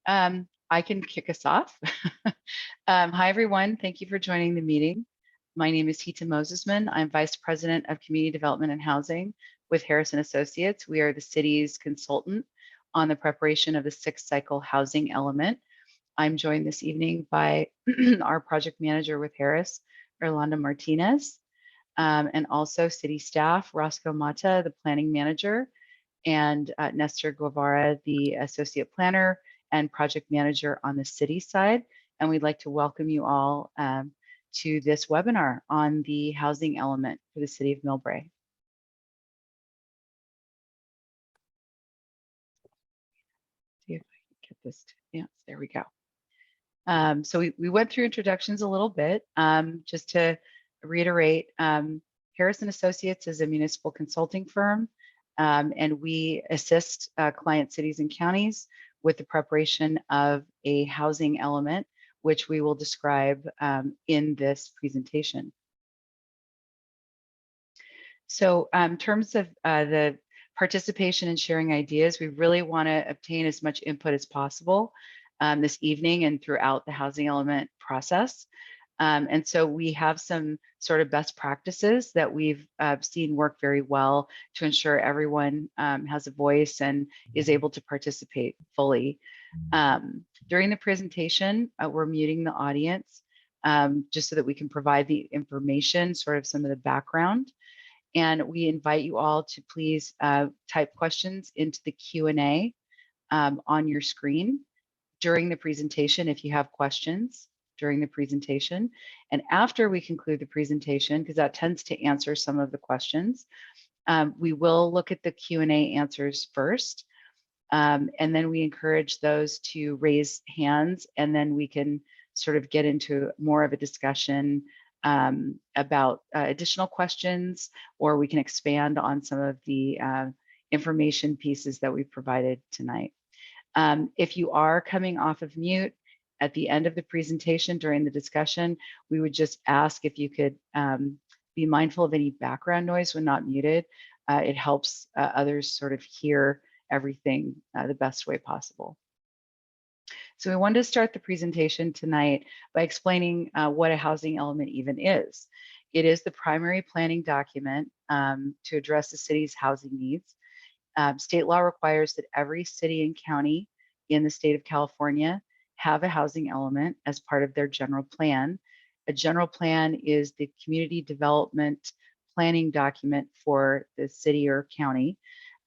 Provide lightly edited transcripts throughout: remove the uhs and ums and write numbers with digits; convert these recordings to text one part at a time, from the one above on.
I can kick us off. Hi, everyone. Thank you for joining the meeting. My name is Hita Mosesman. I'm Vice President of Community Development and Housing with Harrison Associates. We are the city's consultant on the preparation of the 6th cycle housing element. I'm joined this evening by our project manager with Harris, Erlanda Martinez, and also city staff, Roscoe Mata, the planning manager, and Nestor Guevara, the associate planner and project manager on the city side. And we'd like to welcome you all to this webinar on the housing element for the city of Millbrae. See if I can get this to advance. There we go. So we went through introductions a little bit. Just to reiterate, Harrison Associates is a municipal consulting firm, and we assist client cities and counties with the preparation of a housing element, which we will describe in this presentation. So in terms of the participation and sharing ideas, we really want to obtain as much input as possible this evening and throughout the housing element process. And so we have some sort of best practices that we've seen work very well to ensure everyone has a voice and is able to participate fully. During the presentation, we're muting the audience just so that we can provide the information, sort of some of the background. And we invite you all to please type questions into the Q&A on your screen during the presentation if you have questions during the presentation. And after we conclude the presentation, because that tends to answer some of the questions, we will look at the Q&A answers first. And then we encourage those to raise hands, and then we can sort of get into more of a discussion about additional questions, or we can expand on some of the information pieces that we've provided tonight. If you are coming off of mute at the end of the presentation during the discussion, we would just ask if you could be mindful of any background noise when not muted. It helps others sort of hear everything the best way possible. So we wanted to start the presentation tonight by explaining what a housing element even is. It is the primary planning document to address the city's housing needs. State law requires that every city and county in the state of California have a housing element as part of their general plan. A general plan is the community development planning document for the city or county.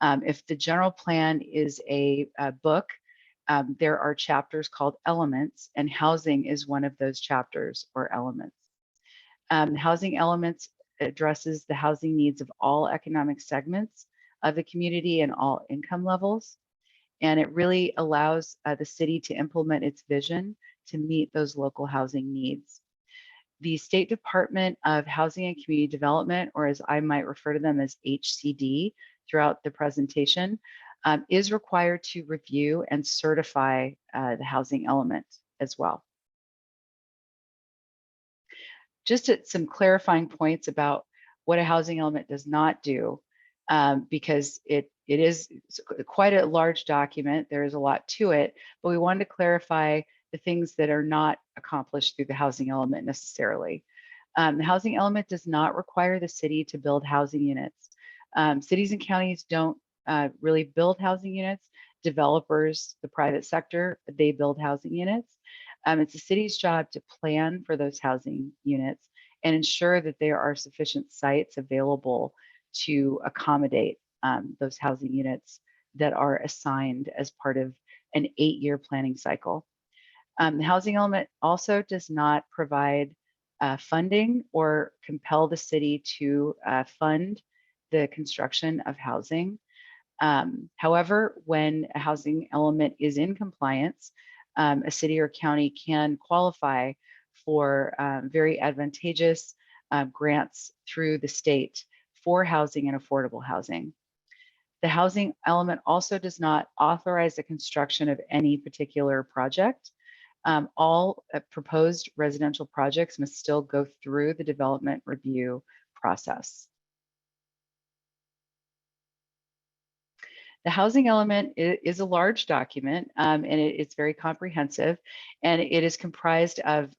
If the general plan is a book, there are chapters called elements, and housing is one of those chapters or elements. Housing elements addresses the housing needs of all economic segments of the community and all income levels. And it really allows the city to implement its vision to meet those local housing needs. The State Department of Housing and Community Development, or as I might refer to them as HCD throughout the presentation, is required to review and certify the housing element as well. Just some clarifying points about what a housing element does not do, because it is quite a large document. There is a lot to it, but we wanted to clarify the things that are not accomplished through the housing element necessarily. The housing element does not require the city to build housing units. Cities and counties don't really build housing units. Developers, the private sector, they build housing units. It's the city's job to plan for those housing units and ensure that there are sufficient sites available to accommodate those housing units that are assigned as part of an 8-year planning cycle. The housing element also does not provide funding or compel the city to fund the construction of housing. However, when a housing element is in compliance, a city or county can qualify for very advantageous grants through the state for housing and affordable housing. The housing element also does not authorize the construction of any particular project. All proposed residential projects must still go through the development review process. The housing element is a large document, and it's very comprehensive, and it is comprised of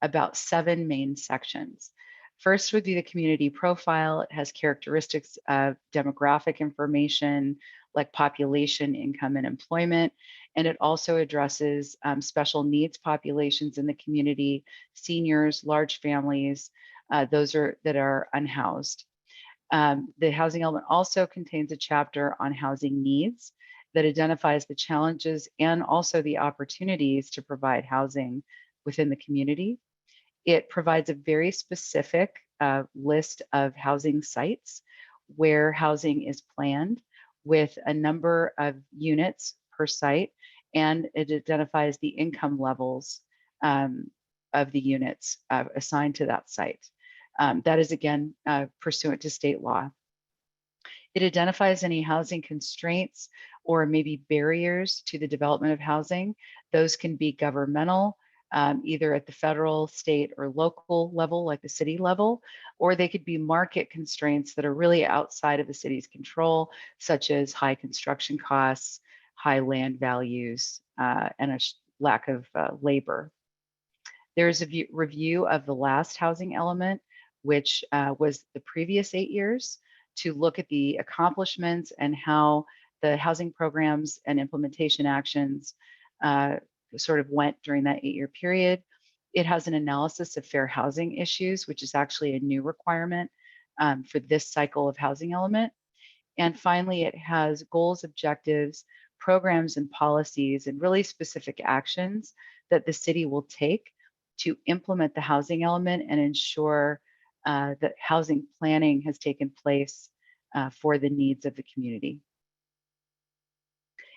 about 7 main sections. First would be the community profile. It has characteristics of demographic information like population, income, and employment. And it also addresses special needs populations in the community, seniors, large families, those that are unhoused. The housing element also contains a chapter on housing needs that identifies the challenges and also the opportunities to provide housing within the community. It provides a very specific list of housing sites where housing is planned with a number of units per site, and it identifies the income levels of the units assigned to that site. That is, again, pursuant to state law. It identifies any housing constraints or maybe barriers to the development of housing. Those can be governmental, either at the federal, state, or local level, like the city level, or they could be market constraints that are really outside of the city's control, such as high construction costs, high land values, and a lack of labor. There's a review of the last housing element, which was the previous 8 years, to look at the accomplishments and how the housing programs and implementation actions sort of went during that 8-year period. It has an analysis of fair housing issues, which is actually a new requirement for this cycle of housing element. And finally, it has goals, objectives, programs, and policies, and really specific actions that the city will take to implement the housing element and ensure that housing planning has taken place for the needs of the community.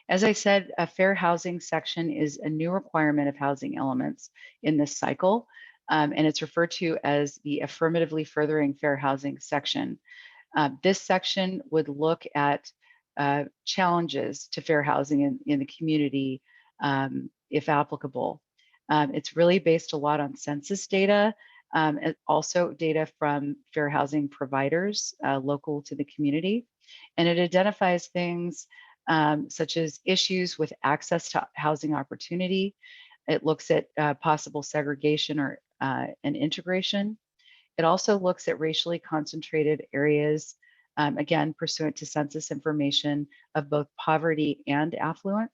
As I said, a fair housing section is a new requirement of housing elements in this cycle, and it's referred to as the affirmatively furthering fair housing section. This section would look at challenges to fair housing in the community, if applicable. It's really based a lot on census data, and also data from fair housing providers local to the community. And it identifies things such as issues with access to housing opportunity. It looks at possible segregation or and integration. It also looks at racially concentrated areas, again, pursuant to census information of both poverty and affluence.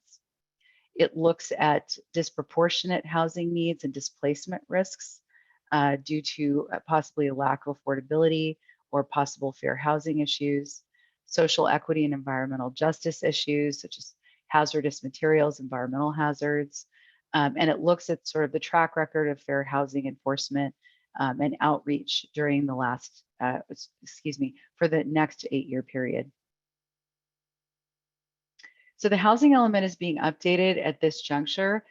It looks at disproportionate housing needs and displacement risks due to possibly a lack of affordability or possible fair housing issues, social equity and environmental justice issues, such as hazardous materials, environmental hazards. And it looks at sort of the track record of fair housing enforcement and outreach during the last, for the next 8-year period. So the housing element is being updated at this juncture,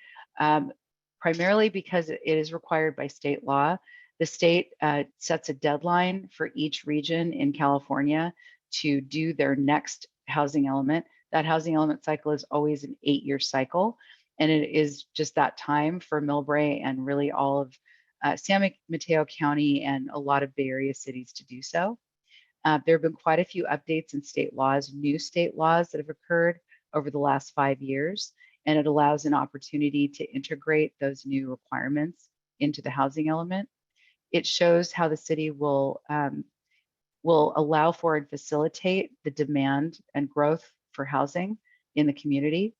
primarily because it is required by state law. The state sets a deadline for each region in California to do their next housing element. That housing element cycle is always an 8-year cycle, and it is just that time for Millbrae and really all of San Mateo County and a lot of Bay Area cities to do so. There have been quite a few updates in state laws, new state laws that have occurred over the last 5 years, and it allows an opportunity to integrate those new requirements into the housing element. It shows how the city will allow for and facilitate the demand and growth for housing in the community,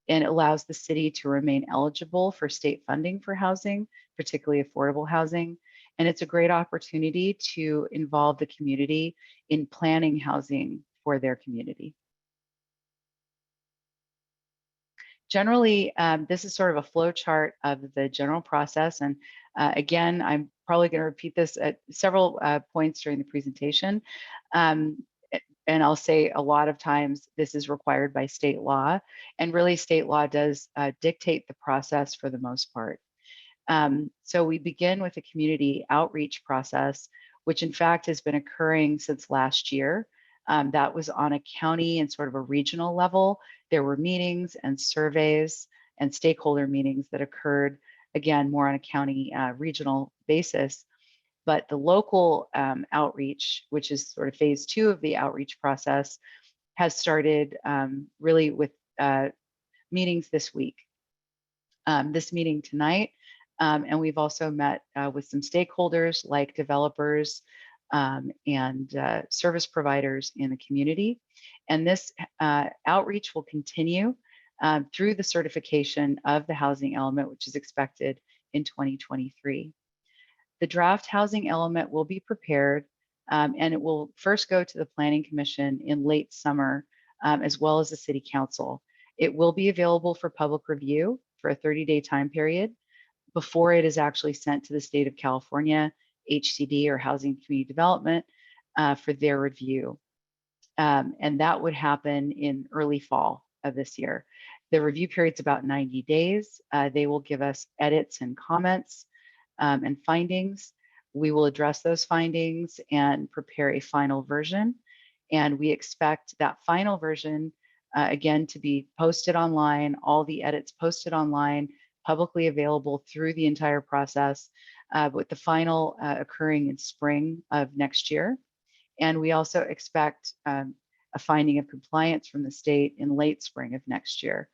and it allows the city to remain eligible for state funding for housing, particularly affordable housing. And it's a great opportunity to involve the community in planning housing for their community. Generally, this is sort of a flow chart of the general process. And again, I'm probably going to repeat this at several points during the presentation. And I'll say a lot of times this is required by state law. And really, state law does dictate the process for the most part. So we begin with a community outreach process, which in fact has been occurring since last year. That was on a county and sort of a regional level. There were meetings and surveys and stakeholder meetings that occurred, again, more on a county regional basis. But the local outreach, which is sort of phase 2 of the outreach process, has started really with meetings this week. This meeting tonight, and we've also met with some stakeholders like developers and service providers in the community. And this outreach will continue through the certification of the housing element, which is expected in 2023. The draft housing element will be prepared and it will first go to the Planning Commission in late summer, as well as the City Council. It will be available for public review for a 30-day time period before it is actually sent to the state of California, HCD or Housing Community Development for their review. And that would happen in early fall of this year. The review period's about 90 days. They will give us edits and comments and findings. We will address those findings and prepare a final version. And we expect that final version, again, to be posted online, all the edits posted online, publicly available through the entire process, with the final occurring in spring of next year. And we also expect a finding of compliance from the state in late spring of next year,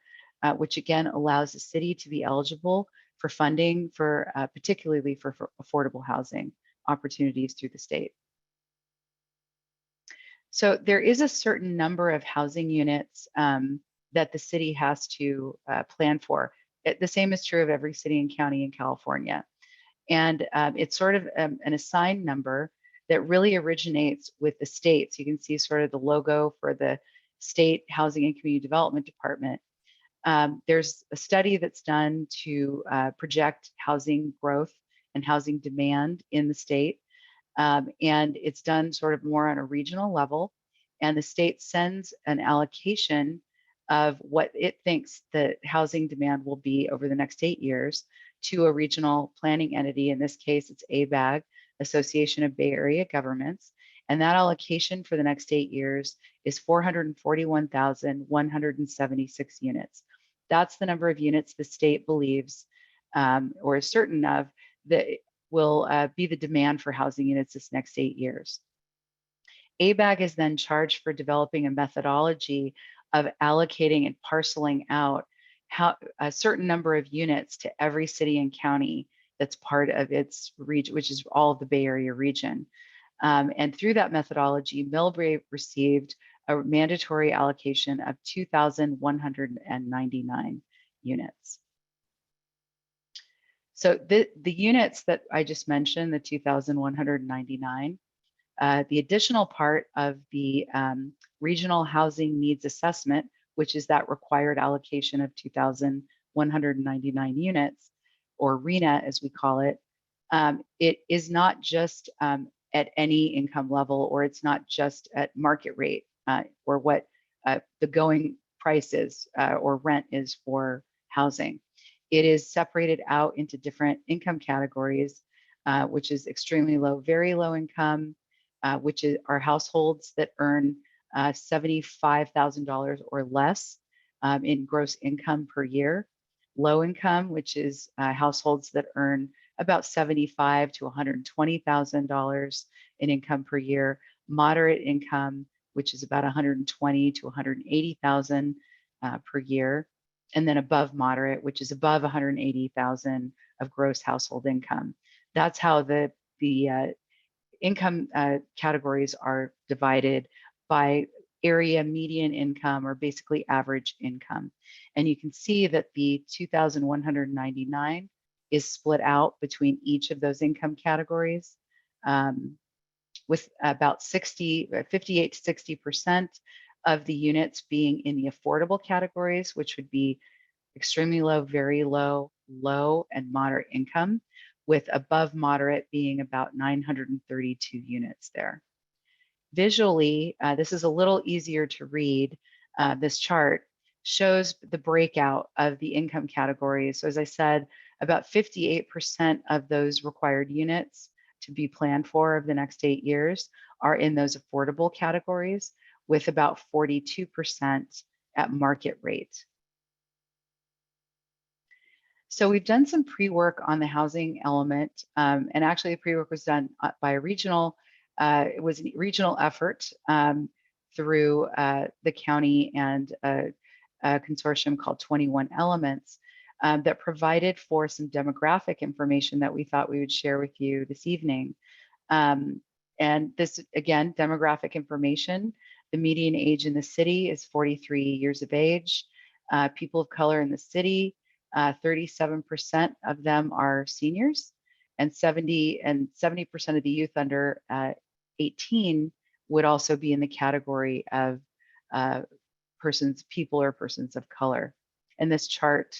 which again allows the city to be eligible for funding for particularly for affordable housing opportunities through the state. So there is a certain number of housing units that the city has to plan for. The same is true of every city and county in California. And it's sort of an assigned number that really originates with the state. So you can see sort of the logo for the State Housing and Community Development Department. There's a study that's done to project housing growth and housing demand in the state. And it's done sort of more on a regional level. And the state sends an allocation of what it thinks the housing demand will be over the next 8 years to a regional planning entity. In this case, it's ABAG, Association of Bay Area Governments. And that allocation for the next 8 years is 441,176 units. That's the number of units the state believes or is certain of that will be the demand for housing units this next 8 years. ABAG is then charged for developing a methodology of allocating and parceling out a certain number of units to every city and county that's part of its region, which is all of the Bay Area region. And through that methodology, Millbrae received a mandatory allocation of 2,199 units. So the units that I just mentioned, the 2,199, the additional part of the Regional Housing Needs Assessment, which is that required allocation of 2,199 units, or RENA as we call it, it is not just at any income level, or it's not just at market rate or what the going price is or rent is for housing. It is separated out into different income categories, which is extremely low, very low income, which are households that earn $75,000 or less in gross income per year. Low income, which is households that earn about $75,000 to $120,000 in income per year. Moderate income, which is about $120,000 to $180,000 per year. And then above moderate, which is above $180,000 of gross household income. That's how the income categories are divided by area median income, or basically average income. And you can see that the 2,199 is split out between each of those income categories, with about 58 to 60% of the units being in the affordable categories, which would be extremely low, very low, low, and moderate income, with above moderate being about 932 units there. Visually, this is a little easier to read. This chart shows the breakout of the income categories. So as I said, about 58% of those required units to be planned for over the next 8 years are in those affordable categories, with about 42% at market rate. So we've done some pre-work on the housing element, and actually the pre-work was done by a regional, it was a regional effort through the county and a consortium called 21 Elements that provided for some demographic information that we thought we would share with you this evening. And this, again, demographic information, the median age in the city is 43 years of age. People of color in the city, 37% of them are seniors, and 70% of the youth under 18 would also be in the category of people or persons of color. And this chart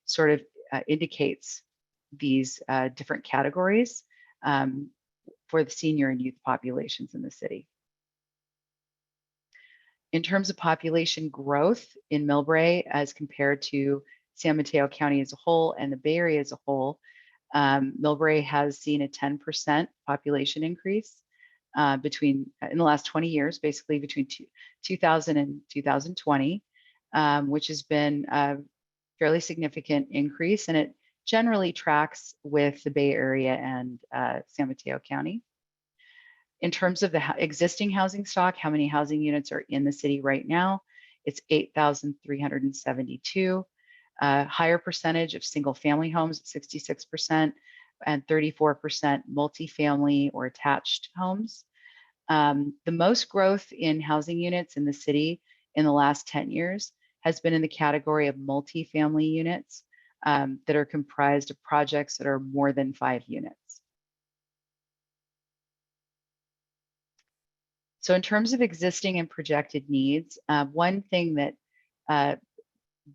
sort of indicates these different categories for the senior and youth populations in the city. In terms of population growth in Millbrae as compared to San Mateo County as a whole and the Bay Area as a whole, Millbrae has seen a 10% population increase in the last 20 years, basically between 2000 and 2020, which has been a fairly significant increase, and it generally tracks with the Bay Area and San Mateo County. In terms of the existing housing stock, how many housing units are in the city right now? It's 8,372. Higher percentage of single family homes, 66%, and 34% multifamily or attached homes. The most growth in housing units in the city in the last 10 years has been in the category of multifamily units that are comprised of projects that are more than 5 units. So in terms of existing and projected needs, one thing that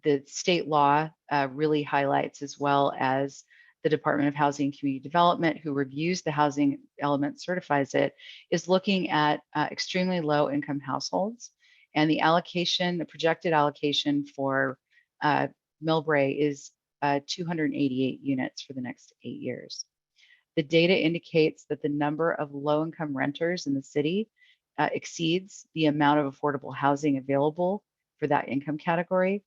the state law really highlights, as well as the Department of Housing and Community Development, who reviews the housing element, certifies it, is looking at extremely low income households. And the projected allocation for Millbrae is 288 units for the next 8 years. The data indicates that the number of low income renters in the city exceeds the amount of affordable housing available for that income category.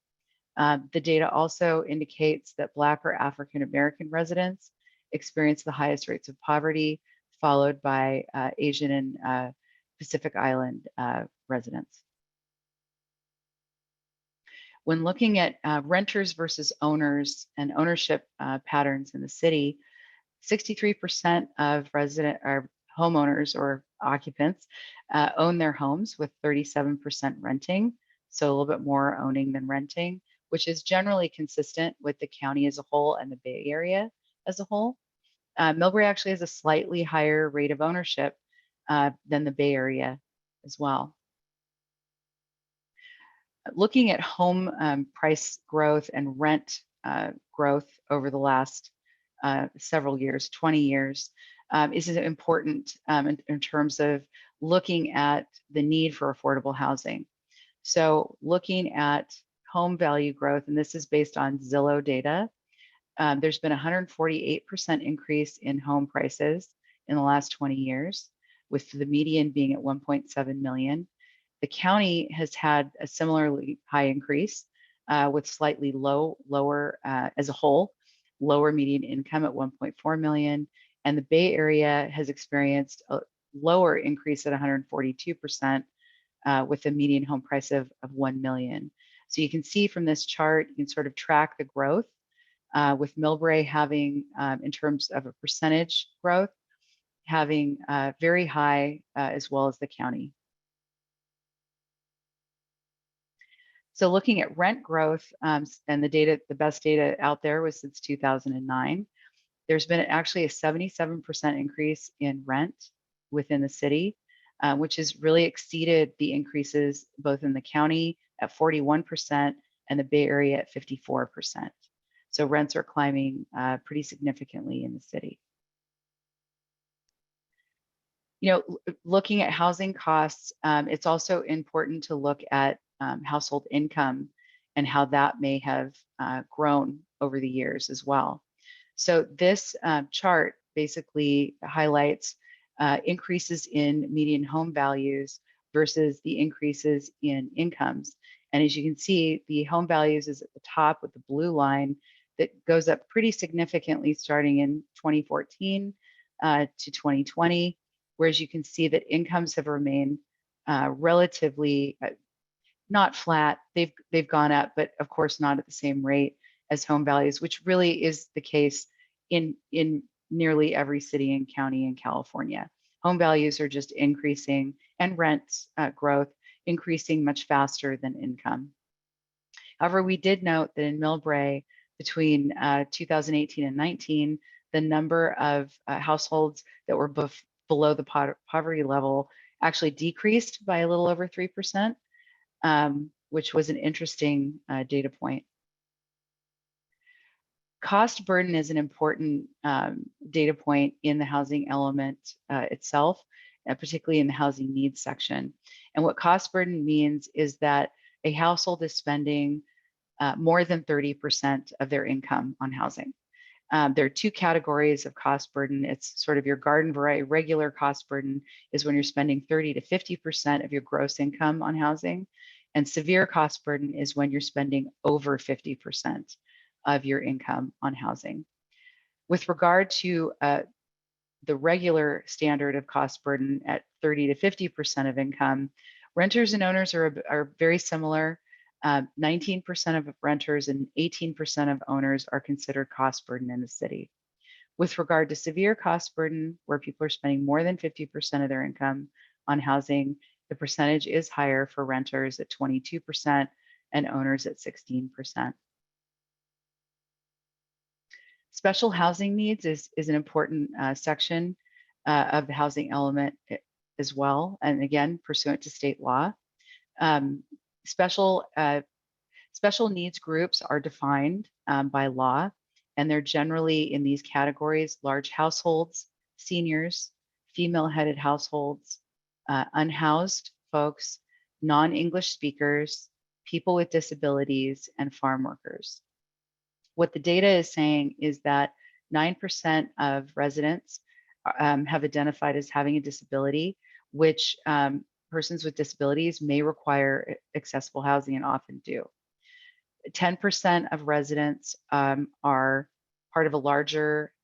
The data also indicates that Black or African American residents experience the highest rates of poverty, followed by Asian and Pacific Island residents. When looking at renters versus owners and ownership patterns in the city, 63% of homeowners or occupants own their homes, with 37% renting, so a little bit more owning than renting, which is generally consistent with the county as a whole and the Bay Area as a whole. Millbrae actually has a slightly higher rate of ownership than the Bay Area as well. Looking at home price growth and rent growth over the last several years, 20 years, is important in terms of looking at the need for affordable housing. So looking at home value growth, and this is based on Zillow data, there's been a 148% increase in home prices in the last 20 years, with the median being at 1.7 million. The county has had a similarly high increase with slightly lower as a whole, lower median income at 1.4 million. And the Bay Area has experienced a lower increase at 142% with a median home price of 1 million. So you can see from this chart, you can sort of track the growth with Millbrae having, in terms of a percentage growth, having very high as well as the county. So looking at rent growth and the best data out there was since 2009. There's been actually a 77% increase in rent within the city, which has really exceeded the increases both in the county at 41% and the Bay Area at 54%. So rents are climbing pretty significantly in the city. Looking at housing costs, it's also important to look at household income and how that may have grown over the years as well. So this chart basically highlights increases in median home values versus the increases in incomes. And as you can see, the home values is at the top with the blue line that goes up pretty significantly starting in 2014 to 2020, whereas you can see that incomes have remained relatively not flat. They've gone up, but of course not at the same rate as home values, which really is the case in nearly every city and county in California. Home values are just increasing, and rent growth increasing much faster than income. However, we did note that in Millbrae, between 2018 and 19, the number of households that were below the poverty level actually decreased by a little over 3%, which was an interesting data point. Cost burden is an important data point in the housing element itself, particularly in the housing needs section. And what cost burden means is that a household is spending more than 30% of their income on housing. There are two categories of cost burden. It's sort of your garden variety. Regular cost burden is when you're spending 30 to 50% of your gross income on housing. And severe cost burden is when you're spending over 50% of your income on housing. With regard to the regular standard of cost burden at 30 to 50% of income, renters and owners are very similar. 19% of renters and 18% of owners are considered cost burden in the city. With regard to severe cost burden, where people are spending more than 50% of their income on housing, the percentage is higher for renters at 22% and owners at 16%. Special housing needs is an important section of the housing element as well, and again, pursuant to state law. Special needs groups are defined by law, and they're generally in these categories: large households, seniors, female-headed households, unhoused folks, non-English speakers, people with disabilities, and farm workers. What the data is saying is that 9% of residents have identified as having a disability, which persons with disabilities may require accessible housing and often do. 10% of residents are part of a larger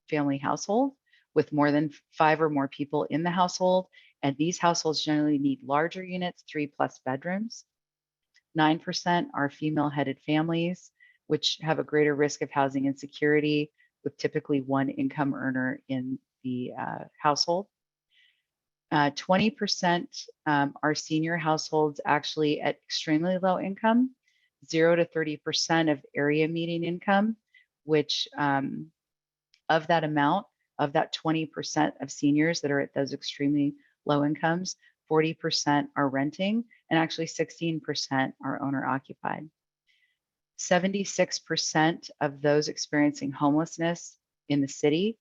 family household with more than 5 or more people in the household, and these households generally need larger units, 3+ bedrooms. 9% are female-headed families, which have a greater risk of housing insecurity, with typically one income earner in the household. 20% are senior households actually at extremely low income, 0 to 30% of area median income, which of that amount, of that 20% of seniors that are at those extremely low incomes, 40% are renting, and actually 16% are owner occupied. 76% of those experiencing homelessness in the city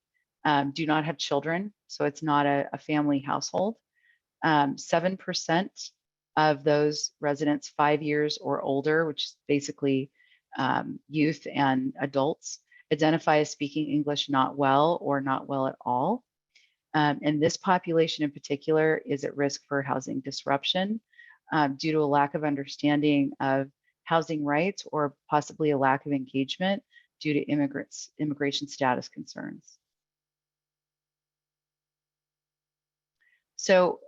do not have children, so it's not a family household. 7% of those residents 5 years or older, which is basically youth and adults, identify as speaking English not well or not well at all. And this population in particular is at risk for housing disruption due to a lack of understanding of housing rights or possibly a lack of engagement due to immigration status concerns. So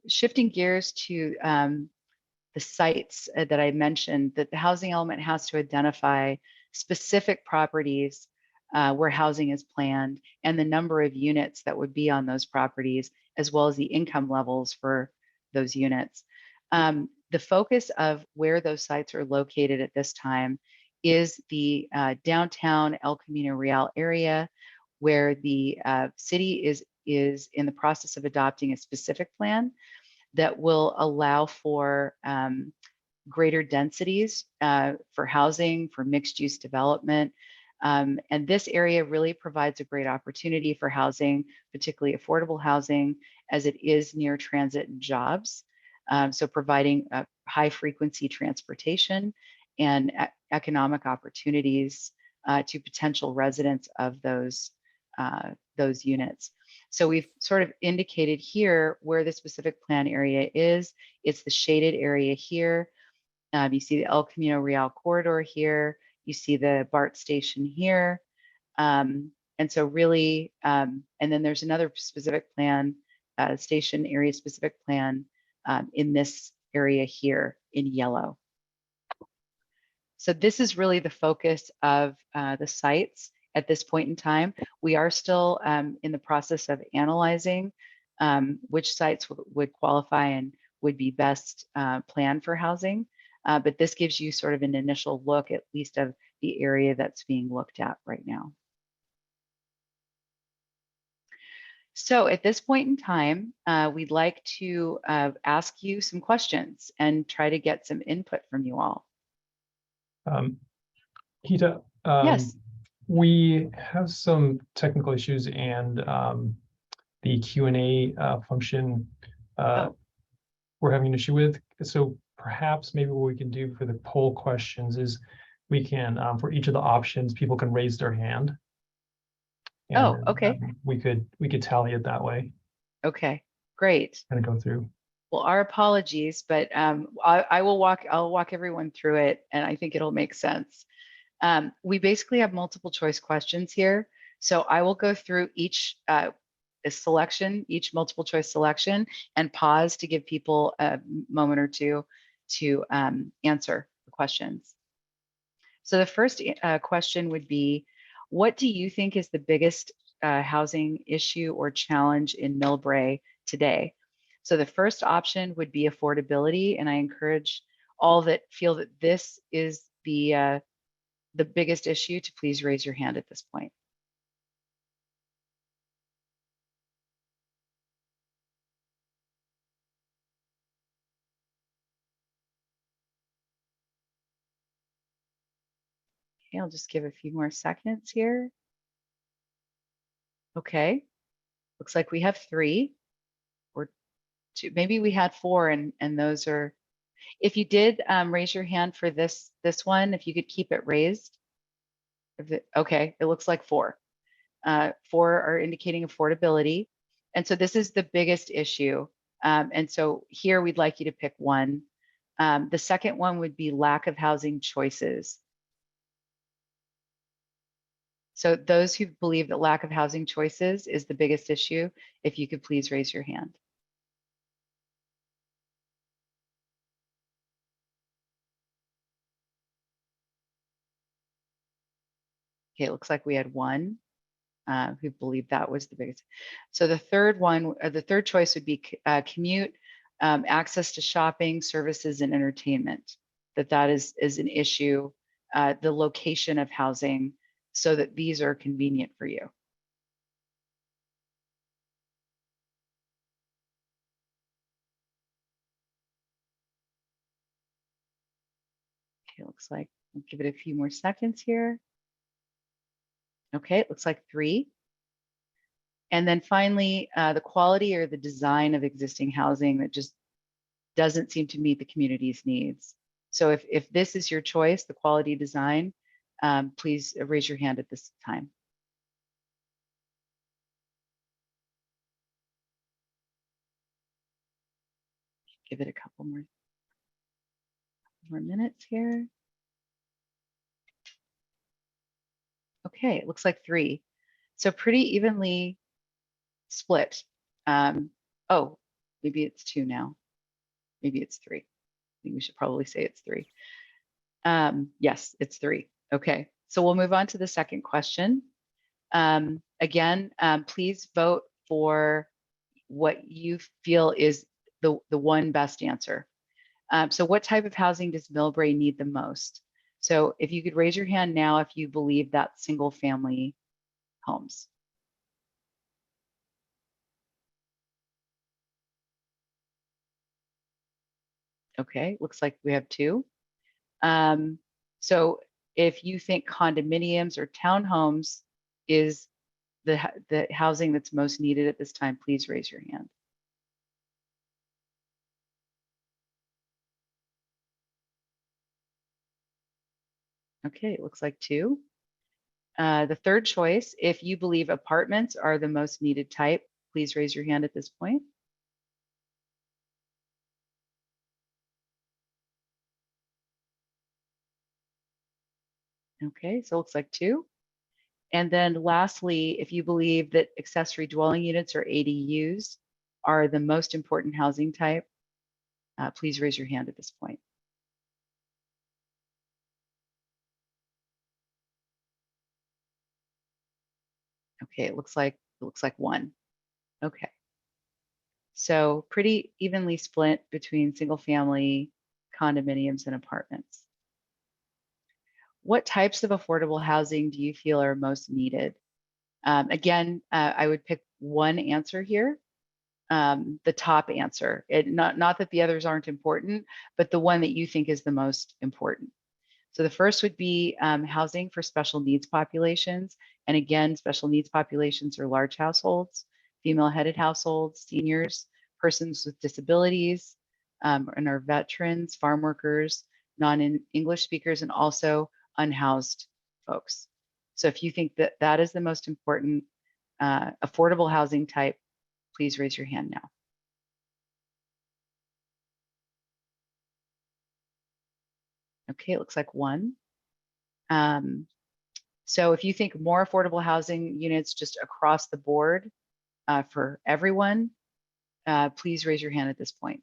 shifting gears to the sites that I mentioned, that the housing element has to identify specific properties where housing is planned and the number of units that would be on those properties, as well as the income levels for those units. The focus of where those sites are located at this time is the downtown El Camino Real area, where the city is in the process of adopting a specific plan that will allow for greater densities for housing, for mixed use development. And this area really provides a great opportunity for housing, particularly affordable housing, as it is near transit and jobs. So providing high frequency transportation and economic opportunities to potential residents of those units. So we've sort of indicated here where the specific plan area is. It's the shaded area here. You see the El Camino Real corridor here. You see the BART station here. And so really, and then there's another specific plan, station area specific plan in this area here in yellow. So this is really the focus of the sites at this point in time. We are still in the process of analyzing which sites would qualify and would be best planned for housing. But this gives you sort of an initial look, at least, of the area that's being looked at right now. So at this point in time, we'd like to ask you some questions and try to get some input from you all. Hita, Yes. we have some technical issues, and the Q&A function we're having an issue with. So perhaps maybe what we can do for the poll questions is we can, for each of the options, people can raise their hand. And oh, okay. We could tally it that way. Okay, great. Kind of go through. Well, our apologies, but I'll walk everyone through it, and I think it'll make sense. We basically have multiple choice questions here. So I will go through each each multiple choice selection, and pause to give people a moment or two to answer the questions. So the first question would be, what do you think is the biggest housing issue or challenge in Millbrae today? So the first option would be affordability, and I encourage all that feel that this is the biggest issue to please raise your hand at this point. Okay, I'll just give a few more seconds here. Okay, looks like we have 3 or 2. Maybe we had 4, and those are. If you did raise your hand for this one, if you could keep it raised. Okay, it looks like 4. 4 are indicating affordability, and so this is the biggest issue. And so here we'd like you to pick one. The second one would be lack of housing choices. So those who believe that lack of housing choices is the biggest issue, if you could please raise your hand. Okay, it looks like we had 1 who believed that was the biggest. So the third one, the third choice would be commute, access to shopping, services, and entertainment. That is an issue, the location of housing, so that these are convenient for you. Okay, looks like I'll give it a few more seconds here. Okay, it looks like 3. And then finally, the quality or the design of existing housing that just doesn't seem to meet the community's needs. So if this is your choice, the quality design, please raise your hand at this time. Give it a couple more minutes here. Okay, it looks like 3. So pretty evenly split. Oh, maybe it's 2 now. Maybe it's 3. I think we should probably say it's 3. Yes, it's 3. Okay, so we'll move on to the second question. Again, please vote for what you feel is the one best answer. So what type of housing does Millbrae need the most? So if you could raise your hand now if you believe that single family homes. Okay, looks like we have 2. So if you think condominiums or townhomes is the housing that's most needed at this time, please raise your hand. Okay, it looks like 2. The third choice, if you believe apartments are the most needed type, please raise your hand at this point. Okay, so it looks like 2. And then lastly, if you believe that accessory dwelling units or ADUs are the most important housing type, Please raise your hand at this point. Okay, it looks like one. Okay. So pretty evenly split between single family, condominiums, and apartments. What types of affordable housing do you feel are most needed? Again, I would pick one answer here, the top answer. Not that the others aren't important, but the one that you think is the most important. So the first would be housing for special needs populations. And again, special needs populations are large households, female-headed households, seniors, persons with disabilities, and our veterans, farm workers, non-English speakers, and also unhoused folks. So if you think that that is the most important affordable housing type, please raise your hand now. Okay, it looks like one. So if you think more affordable housing units just across the board for everyone, please raise your hand at this point.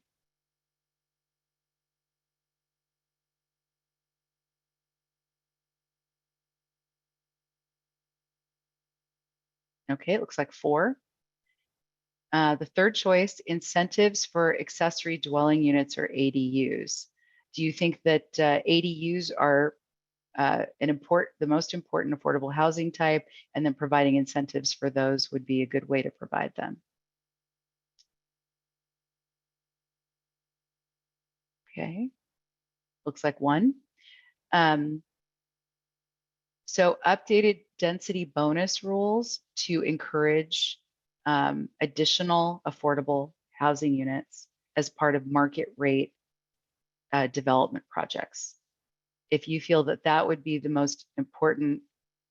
Okay, it looks like four. The third choice, incentives for accessory dwelling units or ADUs. Do you think that ADUs are the most important affordable housing type, and then providing incentives for those would be a good way to provide them? Okay, looks like one. So updated density bonus rules to encourage additional affordable housing units as part of market rate development projects. If you feel that that would be the most important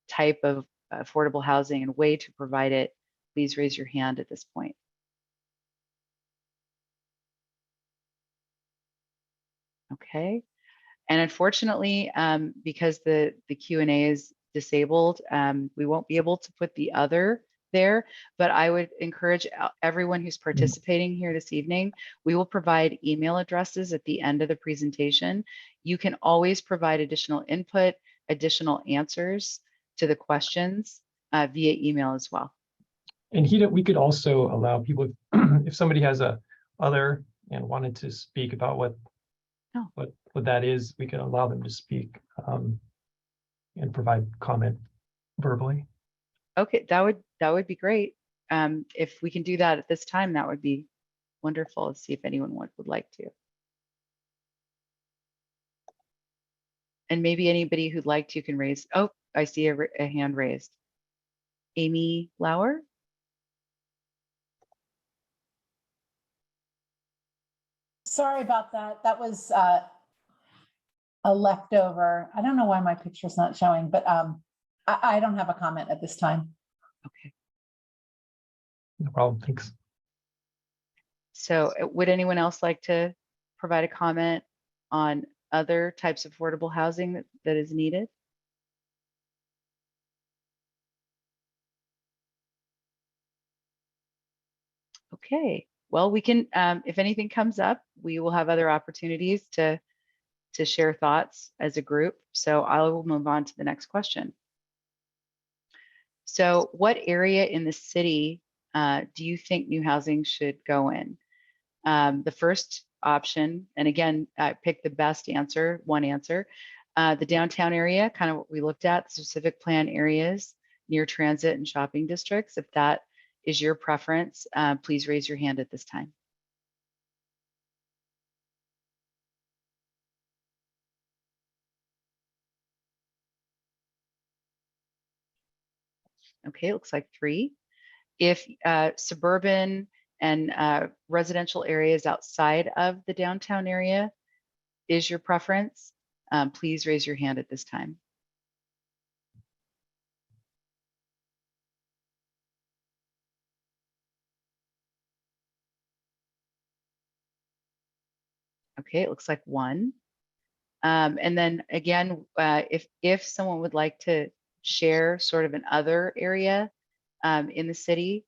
type of affordable housing and way to provide it, please raise your hand at this point. Okay. And unfortunately, because the Q&A is disabled, we won't be able to put the other there, but I would encourage everyone who's participating here this evening, we will provide email addresses at the end of the presentation. You can always provide additional input, additional answers to the questions via email as well. And we could also allow people, if somebody has a other and wanted to speak about what that is, we can allow them to speak and provide comment verbally. Okay, that would be great. If we can do that at this time, that would be wonderful. Let's see if anyone would like to. And maybe anybody who'd like to can raise. Oh, I see a hand raised. Amy Lauer. Sorry about that. That was a leftover. I don't know why my picture's not showing, but I don't have a comment at this time. Okay. No problem. Thanks. So would anyone else like to provide a comment on other types of affordable housing that is needed? Okay. Well, we can, if anything comes up, we will have other opportunities to share thoughts as a group. So I will move on to the next question. So what area in the city do you think new housing should go in? The first option, and again, pick the best answer, one answer, the downtown area, kind of what we looked at, specific plan areas near transit and shopping districts. If that is your preference, please raise your hand at this time. Okay, it looks like three. If suburban and residential areas outside of the downtown area is your preference, please raise your hand at this time. Okay, it looks like one. And then again, if someone would like to share sort of an other area in the city,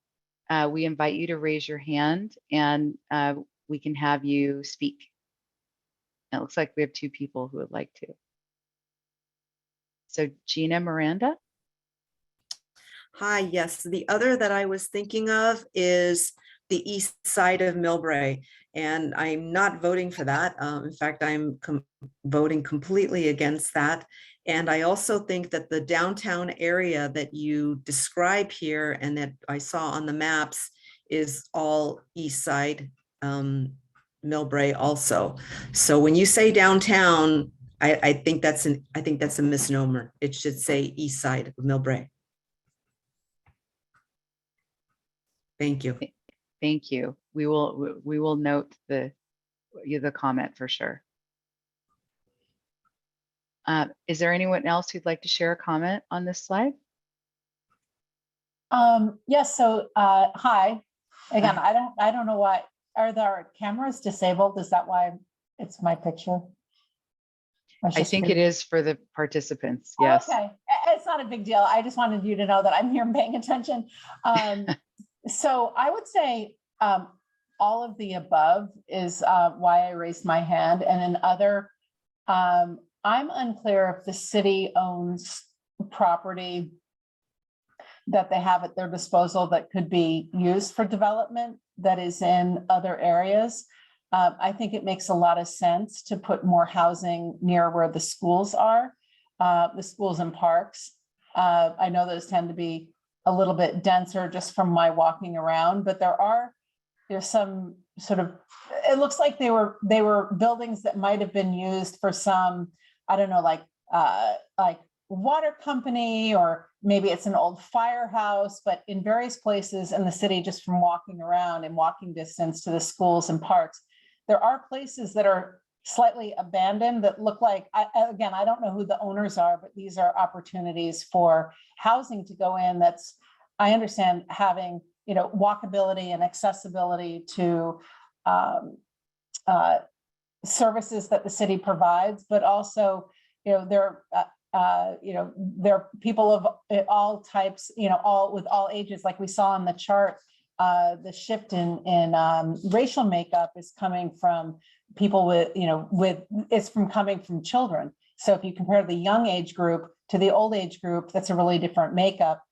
we invite you to raise your hand and we can have you speak And it looks like we have 2 people who would like to. So Gina Miranda. Hi, yes. The other that I was thinking of is the east side of Millbrae, and I'm not voting for that. In fact, I'm voting completely against that. And I also think that the downtown area that you describe here and that I saw on the maps is all east side Millbrae also. So when you say downtown, I think that's a misnomer. It should say east side of Millbrae. Thank you. Thank you. We will note the comment for sure. Is there anyone else who'd like to share a comment on this slide? Yes, so hi. Again, I don't know why. Are their cameras disabled? Is that why it's my picture? I think it is for the participants. Yes. Okay, it's not a big deal. I just wanted you to know that I'm here and paying attention. So I would say all of the above is why I raised my hand. And in other, I'm unclear if the city owns property that they have at their disposal that could be used for development that is in other areas. I think it makes a lot of sense to put more housing near where the schools are, the schools and parks. I know those tend to be a little bit denser just from my walking around, but there's some sort of, it looks like they were buildings that might have been used for some, I don't know, like water company, or maybe it's an old firehouse, but in various places in the city, just from walking around and walking distance to the schools and parks, there are places that are slightly abandoned that look like, again, I don't know who the owners are, but these are opportunities for housing to go in. That's, I understand, having, walkability and accessibility to services that the city provides, but also, there are people of all types, with all ages, like we saw in the chart. The shift in racial makeup is coming from people coming from children. So if you compare the young age group to the old age group, that's a really different makeup.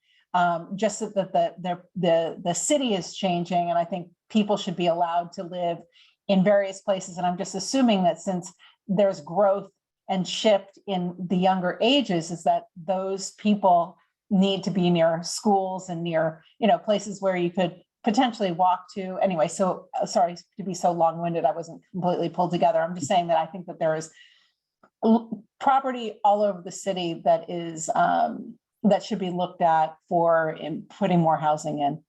Just that the city is changing, and I think people should be allowed to live in various places. And I'm just assuming that since there's growth and shift in the younger ages, is that those people need to be near schools and near, places where you could potentially walk to. Anyway, so sorry to be so long-winded. I wasn't completely pulled together. I'm just saying that I think that there is property all over the city that is that should be looked at for putting more housing in.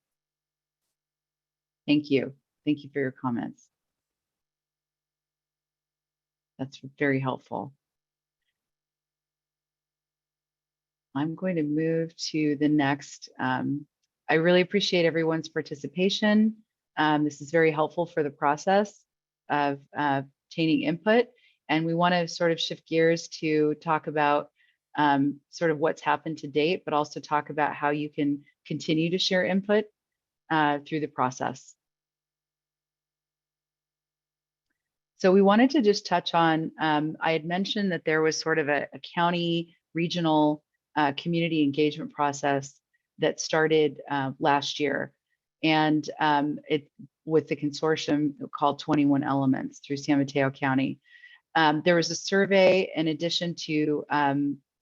Thank you. Thank you for your comments. That's very helpful. I'm going to move to the next. I really appreciate everyone's participation. This is very helpful for the process of obtaining input. And we want to sort of shift gears to talk about sort of what's happened to date, but also talk about how you can continue to share input through the process. So we wanted to just touch on, I had mentioned that there was sort of a county regional community engagement process that started last year, and with the consortium called 21 Elements through San Mateo County. There was a survey in addition to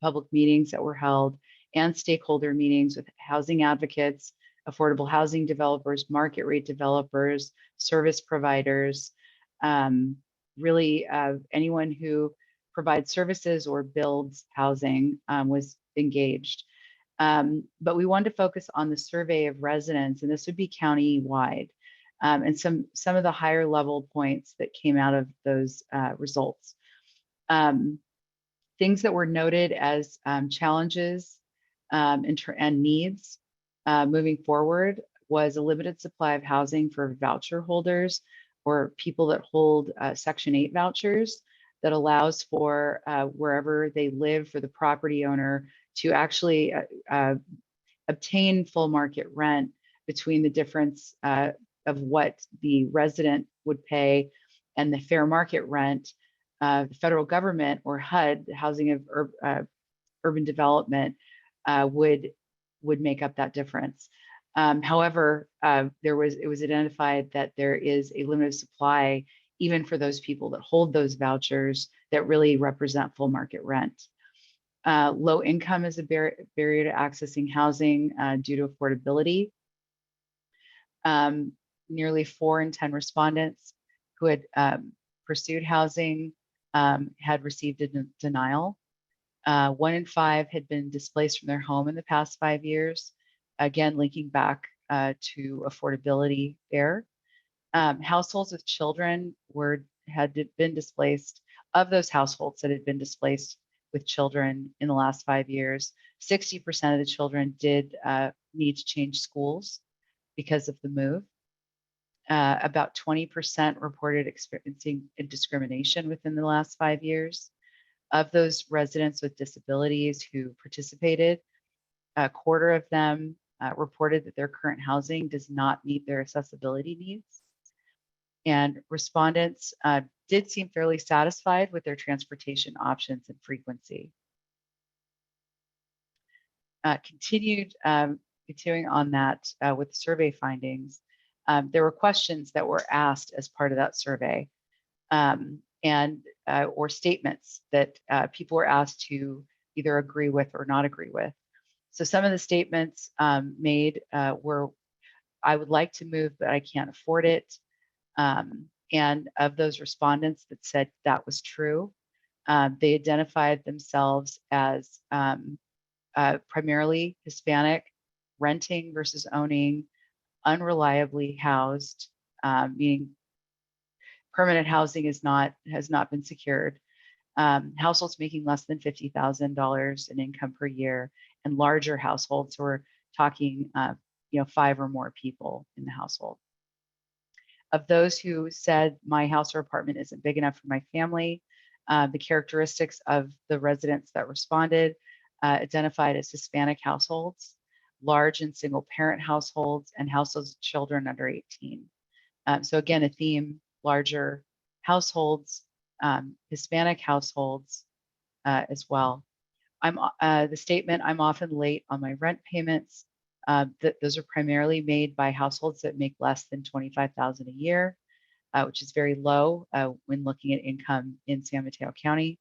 public meetings that were held and stakeholder meetings with housing advocates, affordable housing developers, market rate developers, service providers, really anyone who provides services or builds housing was engaged. But we wanted to focus on the survey of residents, and this would be county-wide, and some of the higher level points that came out of those results. Things that were noted as challenges and needs moving forward was a limited supply of housing for voucher holders or people that hold Section 8 vouchers that allows for wherever they live for the property owner to actually obtain full market rent between the difference of what the resident would pay and the fair market rent the federal government or HUD, Housing of Urban Development, would make up that difference. However, it was identified that there is a limited supply, even for those people that hold those vouchers that really represent full market rent. Low income is a barrier to accessing housing due to affordability. Nearly 4 in 10 respondents who had pursued housing had received a denial. 1 in 5 had been displaced from their home in the past 5 years, again, linking back to affordability there. Households with children had been displaced. Of those households that had been displaced with children in the last 5 years, 60% of the children did need to change schools because of the move. About 20% reported experiencing discrimination within the last 5 years. Of those residents with disabilities who participated, a quarter of them reported that their current housing does not meet their accessibility needs. And respondents did seem fairly satisfied with their transportation options and frequency. Continuing on that with survey findings, there were questions that were asked as part of that survey, or statements that people were asked to either agree with or not agree with. So some of the statements made were, "I would like to move, but I can't afford it." And of those respondents that said that was true, they identified themselves as primarily Hispanic, renting versus owning, unreliably housed, meaning permanent housing has not been secured, households making less than $50,000 in income per year, and larger households who are talking 5 or more people in the household. Of those who said my house or apartment isn't big enough for my family, the characteristics of the residents that responded identified as Hispanic households, large and single parent households, and households with children under 18. So again, a theme: larger households, Hispanic households as well. The statement, "I'm often late on my rent payments." Those are primarily made by households that make less than $25,000 a year, which is very low when looking at income in San Mateo County.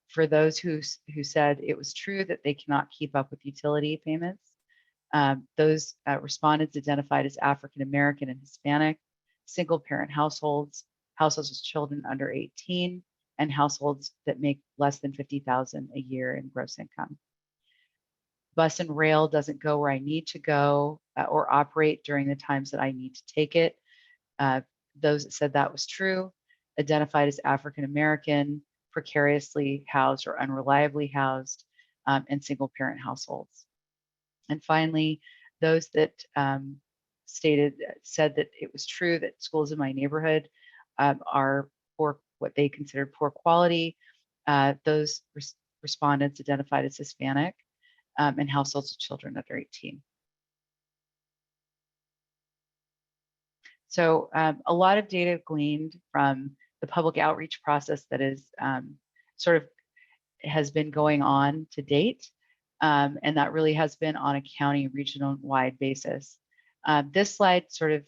For those who said it was true that they cannot keep up with utility payments, those respondents identified as African American and Hispanic, single parent households, households with children under 18, and households that make less than $50,000 a year in gross income. Bus and rail doesn't go where I need to go or operate during the times that I need to take it. Those that said that was true identified as African American, precariously housed or unreliably housed, and single parent households. And finally, those that said that it was true that schools in my neighborhood are poor, what they considered poor quality. Those respondents identified as Hispanic and households with children under 18. So a lot of data gleaned from the public outreach process that is has been going on to date. And that really has been on a county regional-wide basis. This slide sort of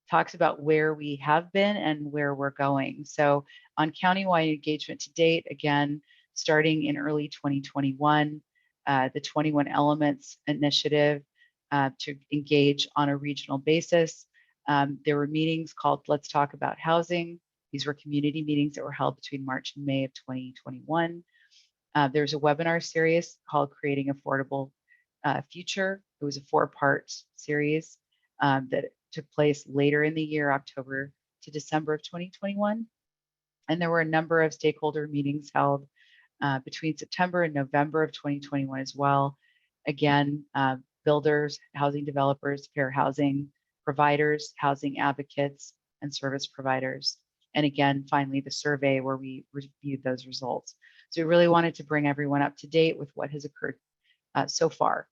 talks about where we have been and where we're going. So on countywide engagement to date, again, starting in early 2021, the 21 Elements initiative to engage on a regional basis. There were meetings called Let's Talk About Housing. These were community meetings that were held between March and May of 2021. There's a webinar series called Creating Affordable Future. It was a 4-part series that took place later in the year, October to December of 2021. And there were a number of stakeholder meetings held between September and November of 2021 as well. Again, builders, housing developers, fair housing providers, housing advocates, and service providers. And again, finally, the survey where we reviewed those results. So we really wanted to bring everyone up to date with what has occurred so far.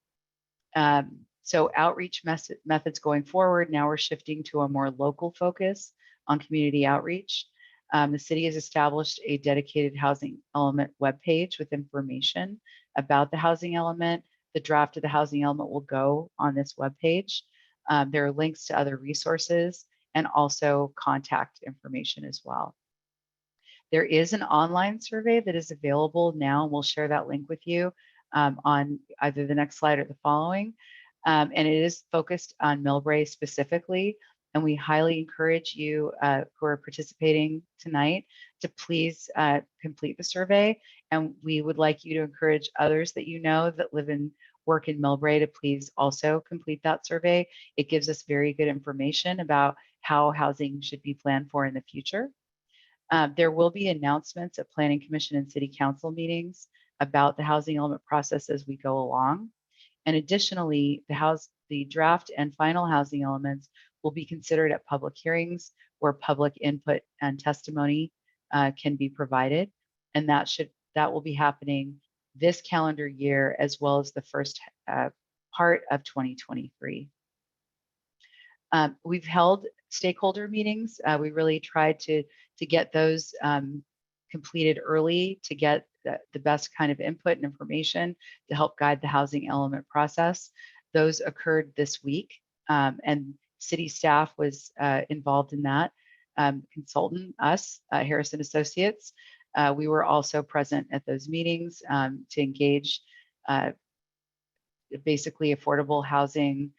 So outreach methods going forward, now we're shifting to a more local focus on community outreach. The city has established a dedicated housing element webpage with information about the housing element. The draft of the housing element will go on this webpage. There are links to other resources and also contact information as well. There is an online survey that is available now, and we'll share that link with you on either the next slide or the following. And it is focused on Millbrae specifically. And we highly encourage you who are participating tonight to please complete the survey. And we would like you to encourage others that you know that live and work in Millbrae to please also complete that survey. It gives us very good information about how housing should be planned for in the future. There will be announcements at Planning Commission and City Council meetings about the housing element process as we go along. And additionally, the draft and final housing elements will be considered at public hearings where public input and testimony can be provided. And that will be happening this calendar year as well as the first part of 2023. We've held stakeholder meetings. We really tried to get those completed early to get the best kind of input and information to help guide the housing element process. Those occurred this week, and city staff was involved in that. Consultant, us, Harrison Associates, we were also present at those meetings to engage basically affordable housing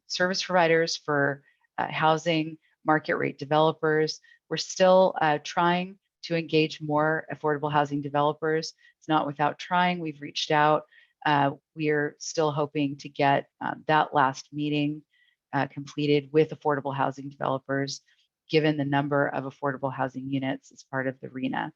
service providers for housing, market rate developers. We're still trying to engage more affordable housing developers. It's not without trying. We've reached out. We are still hoping to get that last meeting completed with affordable housing developers, given the number of affordable housing units as part of the RENA.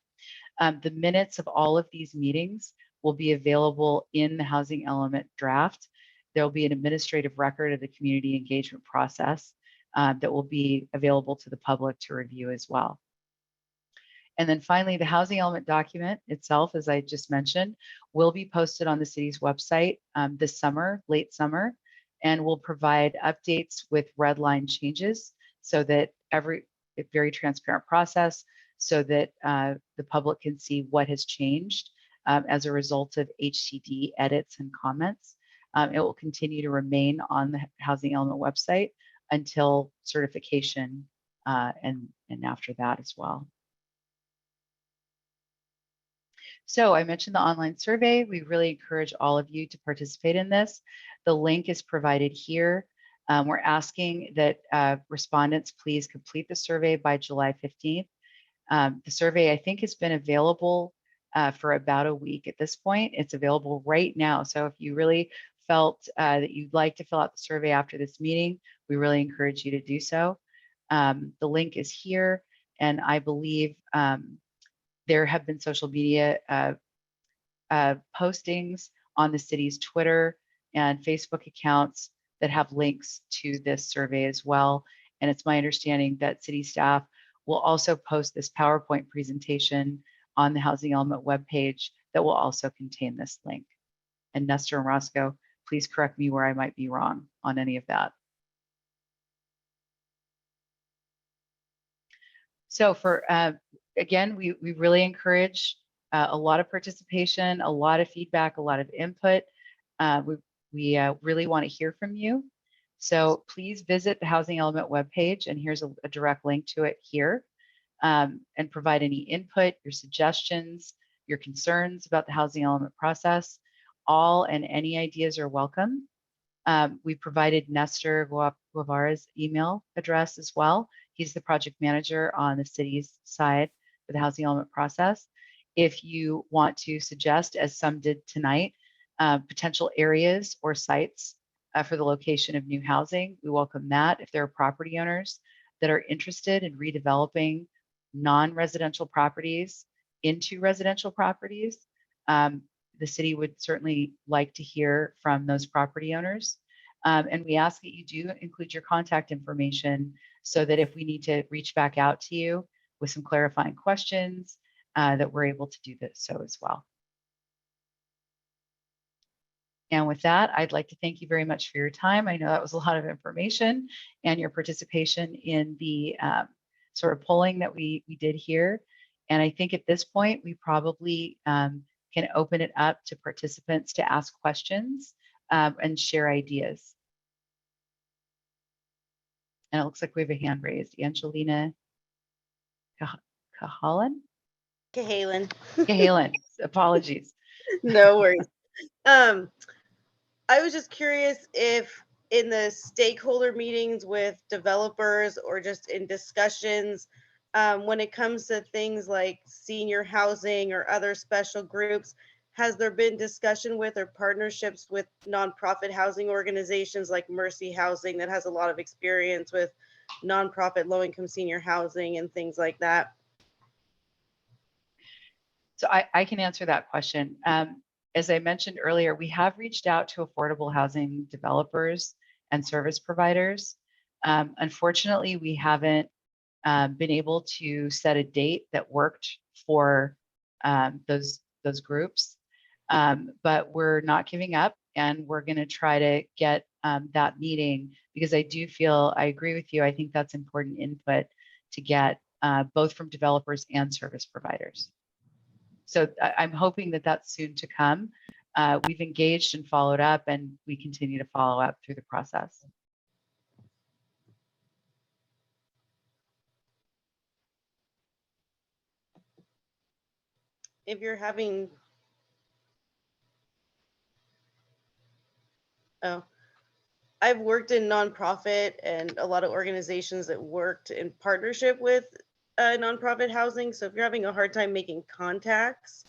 The minutes of all of these meetings will be available in the housing element draft. There will be an administrative record of the community engagement process that will be available to the public to review as well. And then finally, the housing element document itself, as I just mentioned, will be posted on the city's website this summer, late summer, and will provide updates with red line changes so that very transparent process so that the public can see what has changed as a result of HCD edits and comments. It will continue to remain on the housing element website until certification and after that as well. So I mentioned the online survey. We really encourage all of you to participate in this. The link is provided here. We're asking that respondents please complete the survey by July 15th. The survey, I think, has been available for about a week at this point. It's available right now. So if you really felt that you'd like to fill out the survey after this meeting, we really encourage you to do so. The link is here, and I believe there have been social media postings on the city's Twitter and Facebook accounts that have links to this survey as well. And it's my understanding that city staff will also post this PowerPoint presentation on the Housing Element webpage that will also contain this link. And Nestor and Roscoe, please correct me where I might be wrong on any of that. So for, again, we really encourage a lot of participation, a lot of feedback, a lot of input. We really want to hear from you. So please visit the Housing Element webpage, and here's a direct link to it here, and provide any input, your suggestions, your concerns about the Housing Element process. All and any ideas are welcome. We provided Nestor Guevara's email address as well. He's the project manager on the city's side for the housing element process. If you want to suggest, as some did tonight, potential areas or sites for the location of new housing, we welcome that. If there are property owners that are interested in redeveloping non-residential properties into residential properties, the city would certainly like to hear from those property owners. And we ask that you do include your contact information so that if we need to reach back out to you with some clarifying questions, that we're able to do this so as well. And with that, I'd like to thank you very much for your time. I know that was a lot of information and your participation in the sort of polling that we did here. And I think at this point, we probably can open it up to participants to ask questions and share ideas. And it looks like we have a hand raised. Angelina Cahalan? Cahalan. Apologies. No worries. I was just curious if in the stakeholder meetings with developers or just in discussions, when it comes to things like senior housing or other special groups, has there been discussion with or partnerships with nonprofit housing organizations like Mercy Housing that has a lot of experience with nonprofit low-income senior housing and things like that? So I can answer that question. As I mentioned earlier, we have reached out to affordable housing developers and service providers. Unfortunately, we haven't been able to set a date that worked for those groups, but we're not giving up, and we're going to try to get that meeting, because I do feel, I agree with you, I think that's important input to get both from developers and service providers. So I'm hoping that that's soon to come. We've engaged and followed up, and we continue to follow up through the process. If you're having, I've worked in nonprofit and a lot of organizations that worked in partnership with nonprofit housing. So if you're having a hard time making contacts,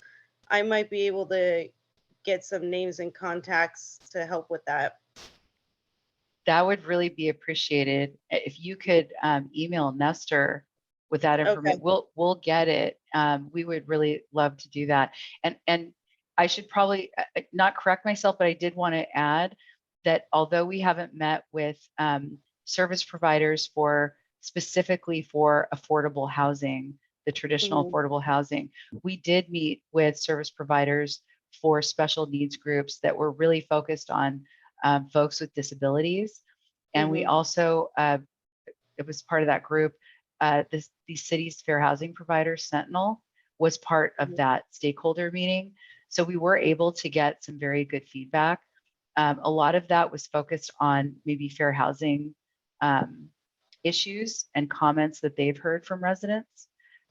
I might be able to get some names and contacts to help with that. That would really be appreciated. If you could email Nestor with that information, Okay. we'll get it. We would really love to do that. And I should probably not correct myself, but I did want to add that although we haven't met with service providers specifically for affordable housing, the traditional affordable housing, we did meet with service providers for special needs groups that were really focused on folks with disabilities. And we also, it was part of that group, the city's fair housing provider, Sentinel, was part of that stakeholder meeting. So we were able to get some very good feedback. A lot of that was focused on maybe fair housing issues and comments that they've heard from residents,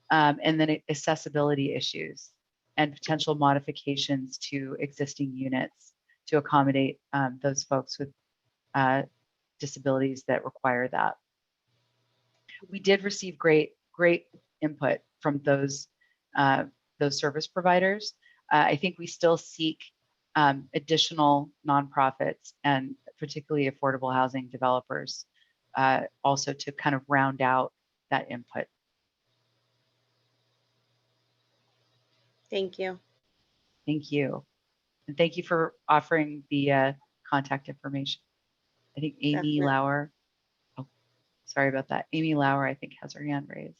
and then accessibility issues and potential modifications to existing units to accommodate those folks with disabilities that require that. We did receive great input from those service providers. I think we still seek additional nonprofits and particularly affordable housing developers also to kind of round out that input. Thank you. Thank you. And thank you for offering the contact information. I think Amy Definitely. Lauer, oh, sorry about that. Amy Lauer, I think, has her hand raised.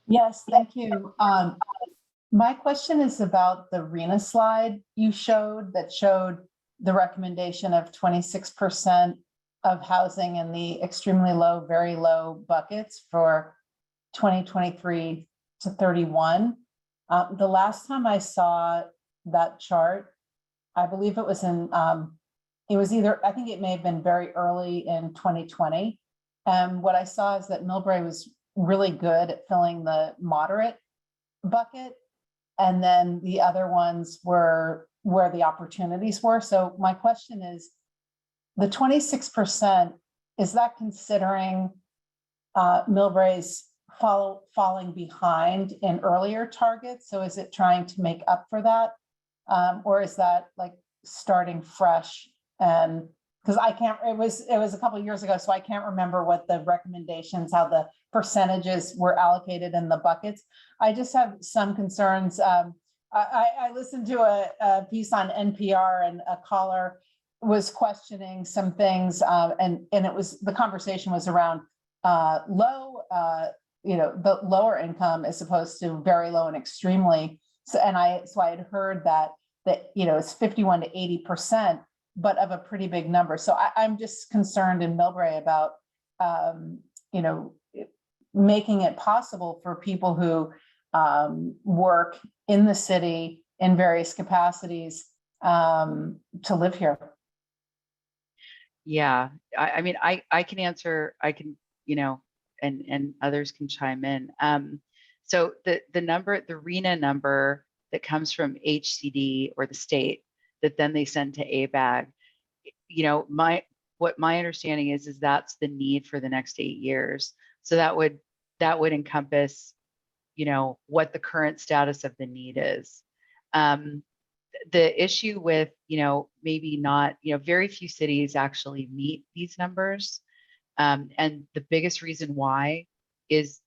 Yes, thank you. My question is about the RENA slide you showed that showed the recommendation of 26% of housing in the extremely low, very low buckets for 2023 to 31. The last time I saw that chart, I believe it was in, it was either, I think it may have been very early in 2020. And what I saw is that Millbrae was really good at filling the moderate bucket. And then the other ones were where the opportunities were. So my question is, the 26%, is that considering Millbrae's falling behind in earlier targets? So is it trying to make up for that? Or is that like starting fresh? And because I can't, it was a couple of years ago, so I can't remember what the recommendations, how the percentages were allocated in the buckets. I just have some concerns. I listened to a piece on NPR, and a caller was questioning some things, and it was, the conversation was around low, the lower income as opposed to very low and extremely. So I had heard that it's 51 to 80%, but of a pretty big number. So I'm just concerned in Millbrae about making it possible for people who work in the city in various capacities to live here. Yeah, I mean, I can answer, I can, you know, and others can chime in. So the number, the RENA number that comes from HCD or the state that then they send to ABAG, you know, what my understanding is that's the need for the next 8 years. So that would encompass, you know, what the current status of the need is. The issue with, you know, maybe not, you know, very few cities actually meet these numbers. And the biggest reason why is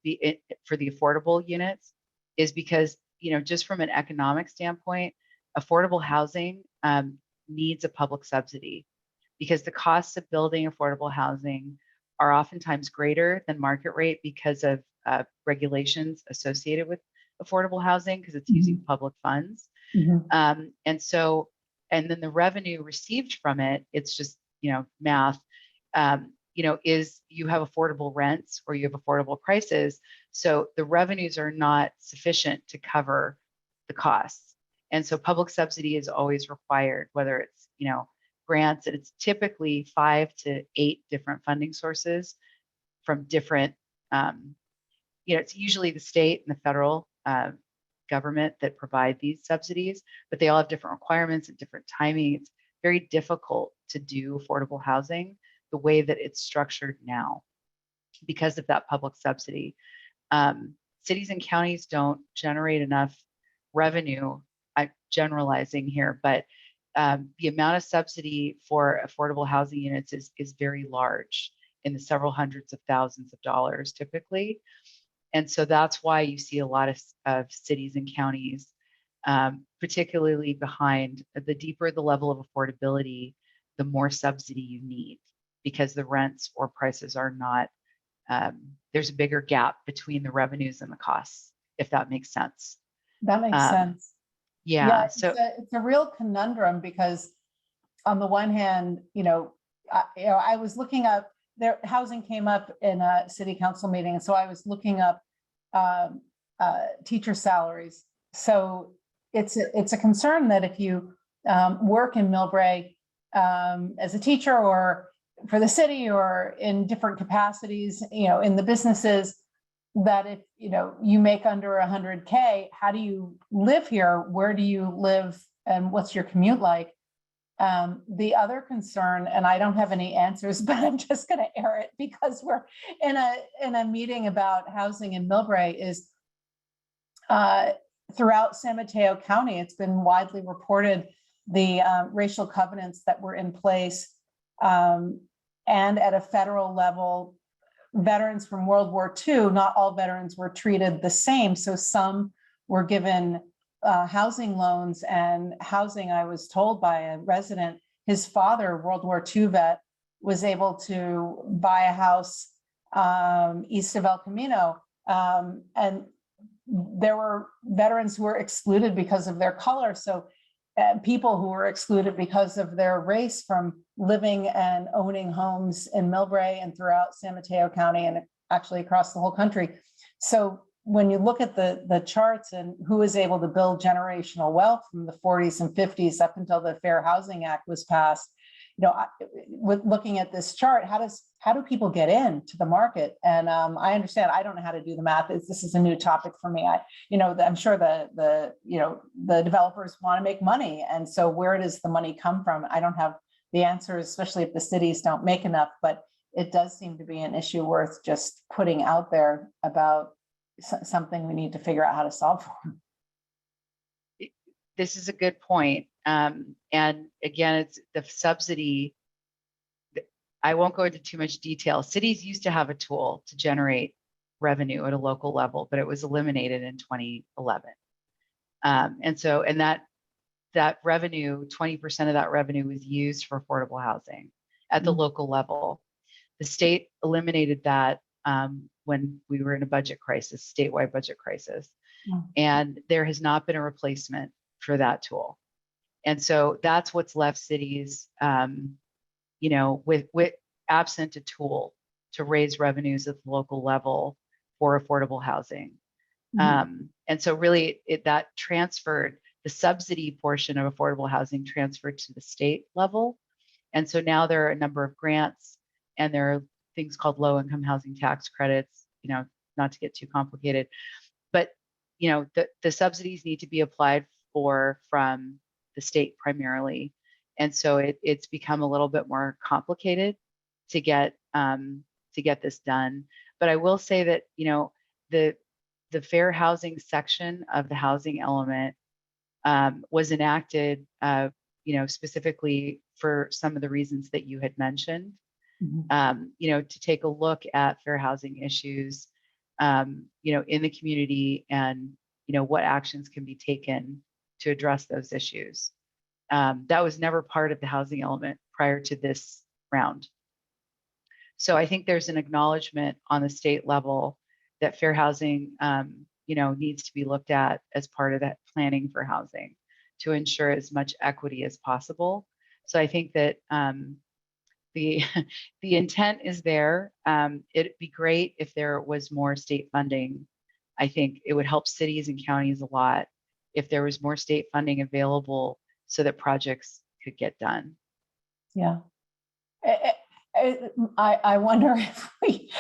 for the affordable units is because, you know, just from an economic standpoint, affordable housing needs a public subsidy because the costs of building affordable housing are oftentimes greater than market rate because of regulations associated with affordable housing because it's using public funds. And so, and then the revenue received from it, it's just, you know, math, you know, is you have affordable rents or you have affordable prices. So the revenues are not sufficient to cover the costs. And so public subsidy is always required, whether it's, you know, grants, and it's typically 5 to 8 different funding sources from different, you know, it's usually the state and the federal government that provide these subsidies, but they all have different requirements and different timing. It's very difficult to do affordable housing the way that it's structured now because of that public subsidy. Cities and counties don't generate enough revenue. I'm generalizing here, but the amount of subsidy for affordable housing units is very large, in the several hundreds of thousands of dollars typically. And so that's why you see a lot of cities and counties, particularly behind, the deeper the level of affordability, the more subsidy you need, because the rents or prices are not, there's a bigger gap between the revenues and the costs, if that makes sense. That makes sense. Yeah, so it's a real conundrum because on the one hand, you know, I was looking up, their housing came up in a city council meeting. And so I was looking up teacher salaries. So it's a concern that if you work in Millbrae as a teacher or for the city or in different capacities, you know, in the businesses, that if, you know, you make under 100K, how do you live here? Where do you live? And what's your commute like? The other concern, and I don't have any answers, but I'm just going to air it because we're in a meeting about housing in Millbrae, is throughout San Mateo County, it's been widely reported the racial covenants that were in place, and at a federal level, veterans from World War II, not all veterans were treated the same. So some were given housing loans and housing. I was told by a resident, his father, World War II vet, was able to buy a house east of El Camino. And there were veterans who were excluded because of their color. So people who were excluded because of their race from living and owning homes in Millbrae and throughout San Mateo County and actually across the whole country. So when you look at the charts and who is able to build generational wealth from the 40s and 50s up until the Fair Housing Act was passed, you know, with looking at this chart, how do people get into the market? And I understand, I don't know how to do the math. This is a new topic for me. I'm sure the developers want to make money, and so where does the money come from? I don't have the answers, especially if the cities don't make enough. But it does seem to be an issue worth just putting out there about something we need to figure out how to solve for. This is a good point. And again, it's the subsidy. I won't go into too much detail. Cities used to have a tool to generate revenue at a local level, but it was eliminated in 2011. And that revenue, 20% of that revenue was used for affordable housing at the local level. The state eliminated that when we were in a budget crisis, statewide budget crisis. And there has not been a replacement for that tool. And so that's what's left cities, you know, with absent a tool to raise revenues at the local level for affordable housing. Mhm. And so really that transferred, the subsidy portion of affordable housing transferred to the state level. And so now there are a number of grants, and there are things called low income housing tax credits, not to get too complicated, but the subsidies need to be applied for from the state primarily. And so it's become a little bit more complicated to get this done. But I will say that, the fair housing section of the housing element was enacted, specifically for some of the reasons that you had mentioned, Mhm. to take a look at fair housing issues, in the community, and, what actions can be taken to address those issues. That was never part of the housing element prior to this round. So I think there's an acknowledgement on the state level that fair housing, needs to be looked at as part of that planning for housing to ensure as much equity as possible. So I think that the the intent is there. It'd be great if there was more state funding. I think it would help cities and counties a lot if there was more state funding available so that projects could get done. Yeah. I wonder if we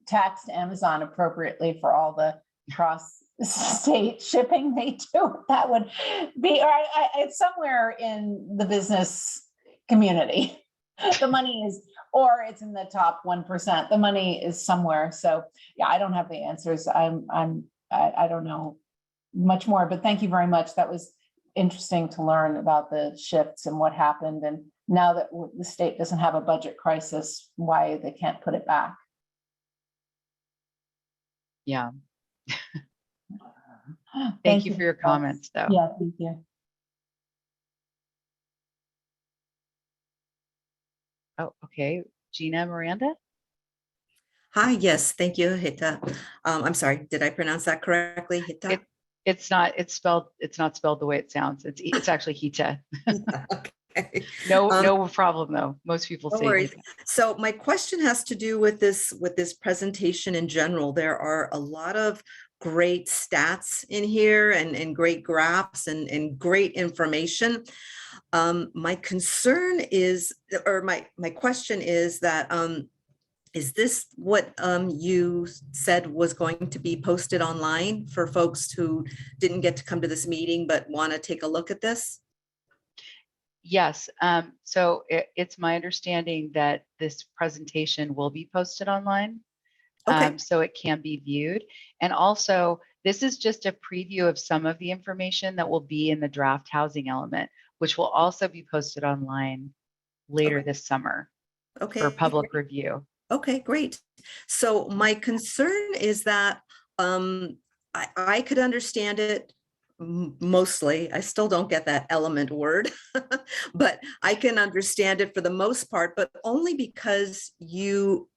taxed Amazon appropriately for all the cross-state shipping they do. That would be, or it's somewhere in the business community. The money is, or it's in the top 1%. The money is somewhere. So yeah, I don't have the answers. I don't know much more, but thank you very much. That was interesting to learn about the shifts and what happened. And now that the state doesn't have a budget crisis, why they can't put it back. Yeah. Thank you for your comments, though. Yeah, thank you. Oh, okay. Gina Miranda? Hi, yes, thank you, Hita. I'm sorry, did I pronounce that correctly, Hita? It's not spelled the way it sounds. It's actually Hita. Okay. No problem though. Most people No say worries. Hita. So my question has to do with this presentation in general. There are a lot of great stats in here and great graphs and great information. My concern is, or my question is that, is this what you said was going to be posted online for folks who didn't get to come to this meeting but want to take a look at this? Yes. So it's my understanding that this presentation will be posted online. Okay. So it can be viewed. And also, this is just a preview of some of the information that will be in the draft housing element, which will also be posted online later this summer for public review. Okay, great. So my concern is that I could understand it mostly. I still don't get that element word, but I can understand it for the most part, but only because you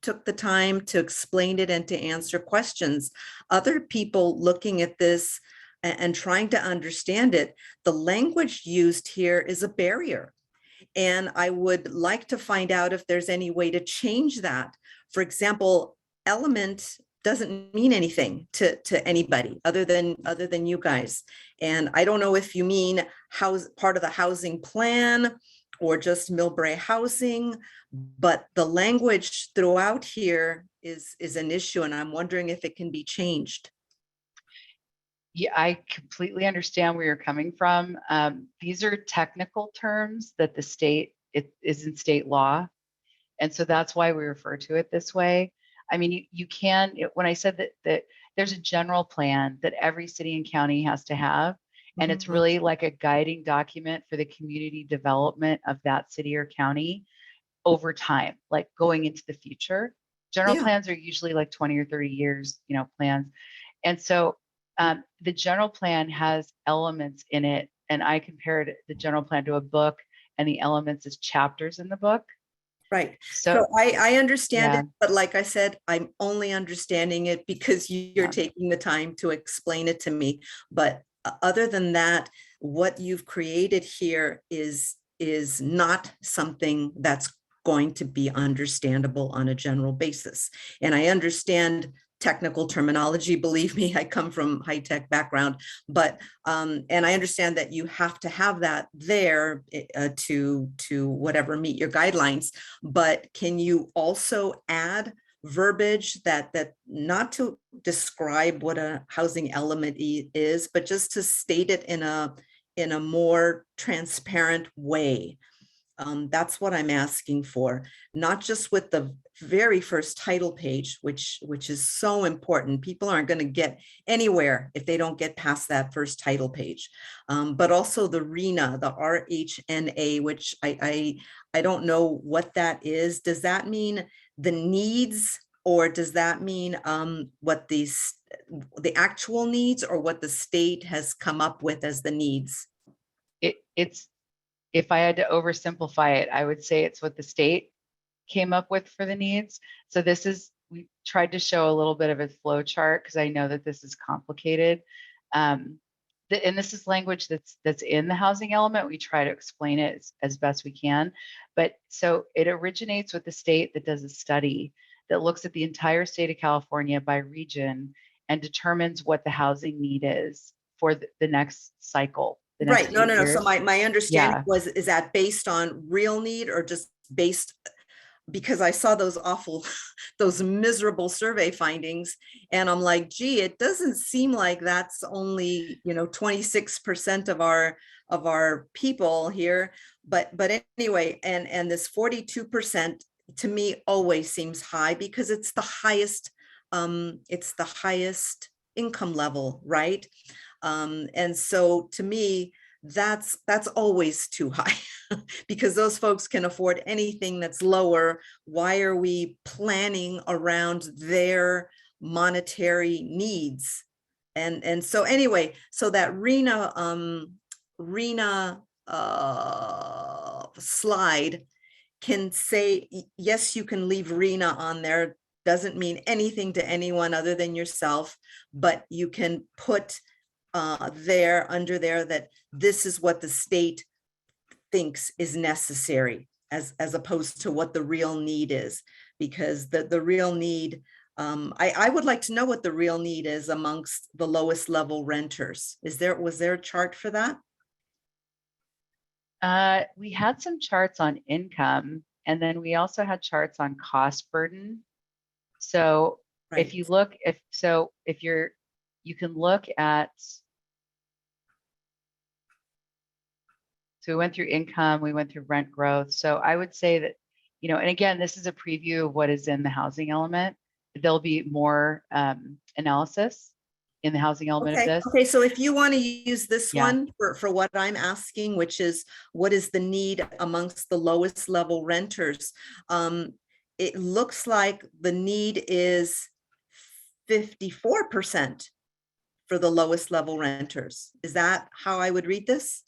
took the time to explain it and to answer questions. Other people looking at this and trying to understand it, the language used here is a barrier. And I would like to find out if there's any way to change that. For example, element doesn't mean anything to anybody other than you guys. And I don't know if you mean part of the housing plan or just Millbrae housing, but the language throughout here is an issue, and I'm wondering if it can be changed. Yeah, I completely understand where you're coming from. These are technical terms that the state, it is in state law. And so that's why we refer to it this way. I mean, you can, when I said that there's a general plan that every city and county has to have, and it's really like a guiding document for the community development of that city or county over time, like going into the future. General plans are usually like 20 or 30 years, plans. And so the general plan has elements in it, and I compared the general plan to a book, and the elements as chapters in the book. Right. So I understand it, but like I said, I'm only understanding it because you're taking the time to explain it to me. But other than that, what you've created here is not something that's going to be understandable on a general basis. And I understand technical terminology, believe me, I come from high-tech background, but and I understand that you have to have that there to whatever meet your guidelines, but can you also add verbiage that not to describe what a housing element is, but just to state it in a more transparent way? That's what I'm asking for, not just with the very first title page, which is so important. People aren't going to get anywhere if they don't get past that first title page, but also the RHNA, the RHNA, which I don't know what that is. Does that mean the needs, or does that mean what the actual needs, or what the state has come up with as the needs? It's, if I had to oversimplify it, I would say it's what the state came up with for the needs. So we tried to show a little bit of a flow chart, because I know that this is complicated. And this is language that's in the housing element. We try to explain it as best we can. But so it originates with the state that does a study that looks at the entire state of California by region and determines what the housing need is for the next cycle. Right. No. So my understanding is that based on real need, or just based, because I saw those miserable survey findings, and I'm like, gee, it doesn't seem like that's only 26% of our people here, but anyway, and this 42% to me always seems high, because it's the highest income level, right? And so to me, that's always too high, because those folks can afford anything that's lower. Why are we planning around their monetary needs? And so anyway, so that RHNA slide can say, yes, you can leave RHNA on there. Doesn't mean anything to anyone other than yourself, but you can put under there that this is what the state thinks is necessary, as opposed to what the real need is, because the real need, I would like to know what the real need is amongst the lowest level renters. Was there a chart for that? We had some charts on income, and then we also had charts on cost burden. So Right. if you look, you can look at, so we went through income, we went through rent growth. So I would say that, and again, this is a preview of what is in the housing element. There'll be more analysis in the housing element of this. Okay, so if you want to use this one for what I'm asking, which is what is the need amongst the lowest level renters? It looks like the need is 54% for the lowest level renters. Is that how I would read this?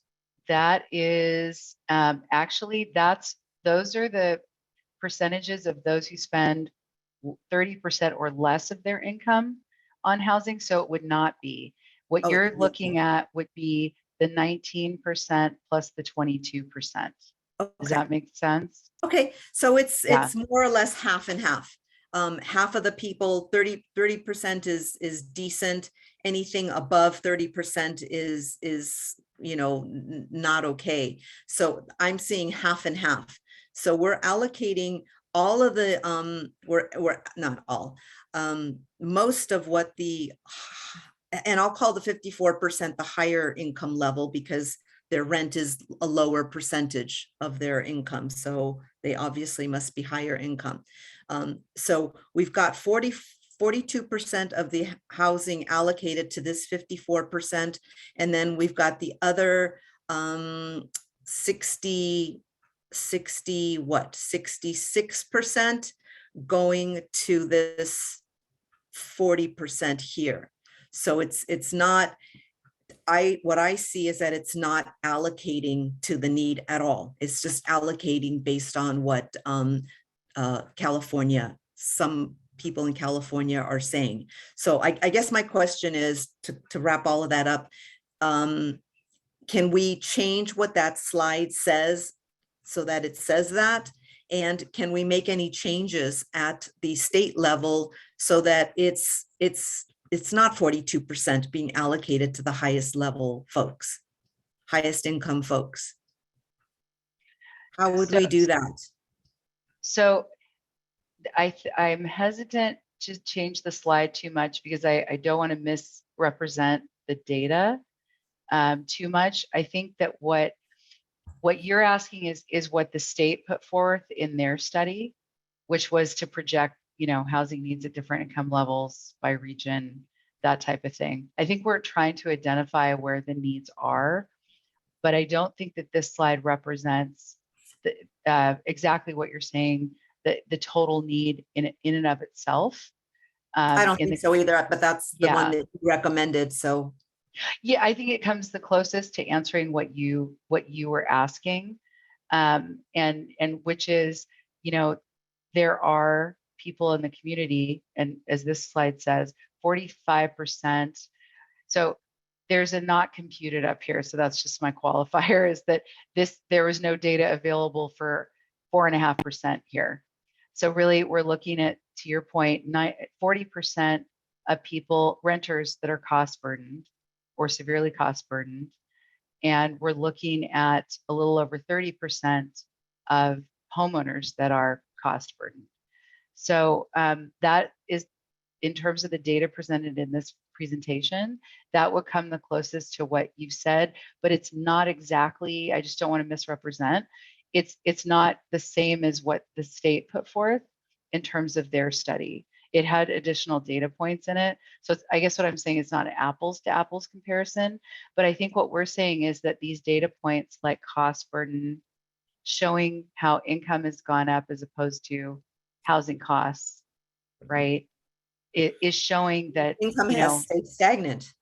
That is actually, those are the percentages of those who spend 30% or less of their income on housing. So it would not be. What you're looking at would be the 19% plus the 22%. Does that make sense? Okay, so it's more or less half and half. Half of the people, 30% is decent. Anything above 30% is not okay. So I'm seeing half and half. So we're allocating all of the we're not all, most of what and I'll call the 54% the higher income level, because their rent is a lower percentage of their income. So they obviously must be higher income. So we've got 42% of the housing allocated to this 54%. And then we've got the other 66% going to this 40% here. So it's not, what I see is that it's not allocating to the need at all. It's just allocating based on what California, some people in California are saying. So I guess my question is, to wrap all of that up, can we change what that slide says so that it says that? And can we make any changes at the state level so that it's not 42% being allocated to the highest level folks, highest income folks? How would we do that? So I'm hesitant to change the slide too much because I don't want to misrepresent the data too much. I think that what you're asking is what the state put forth in their study, which was to project, housing needs at different income levels by region, that type of thing. I think we're trying to identify where the needs are, but I don't think that this slide represents exactly what you're saying, the total need in and of itself. I don't think so either, but that's the one that you recommended. So yeah, I think it comes the closest to answering what you were asking, and which is, there are people in the community, and as this slide says, 45%. So there's a not computed up here, so that's just my qualifier, is that there was no data available for 4.5% here. So really, we're looking at, to your point, 40% of people, renters that are cost burdened or severely cost burdened. And we're looking at a little over 30% of homeowners that are cost burdened. So that is, in terms of the data presented in this presentation, that would come the closest to what you've said, but it's not exactly, I just don't want to misrepresent. It's not the same as what the state put forth in terms of their study. It had additional data points in it. So I guess what I'm saying is not an apples to apples comparison, but I think what we're saying is that these data points like cost burden, showing how income has gone up as opposed to housing costs, right? It is showing that income has stayed stagnant.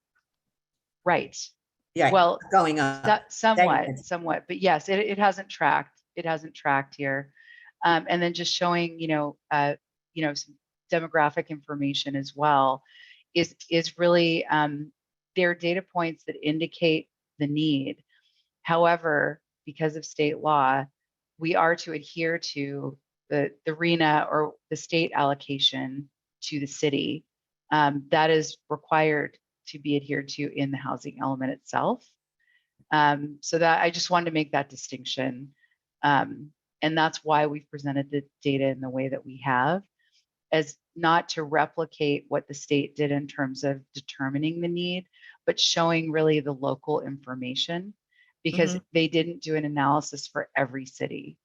Right. Yeah. Well, going up. Somewhat, but yes, it hasn't tracked. It hasn't tracked here. And then just showing, some demographic information as well is really, there are data points that indicate the need. However, because of state law, we are to adhere to the RENA or the state allocation to the city. That is required to be adhered to in the housing element itself. So that I just wanted to make that distinction. And that's why we've presented the data in the way that we have, as not to replicate what the state did in terms of determining the need, but showing really the local information, because they didn't do an analysis for every city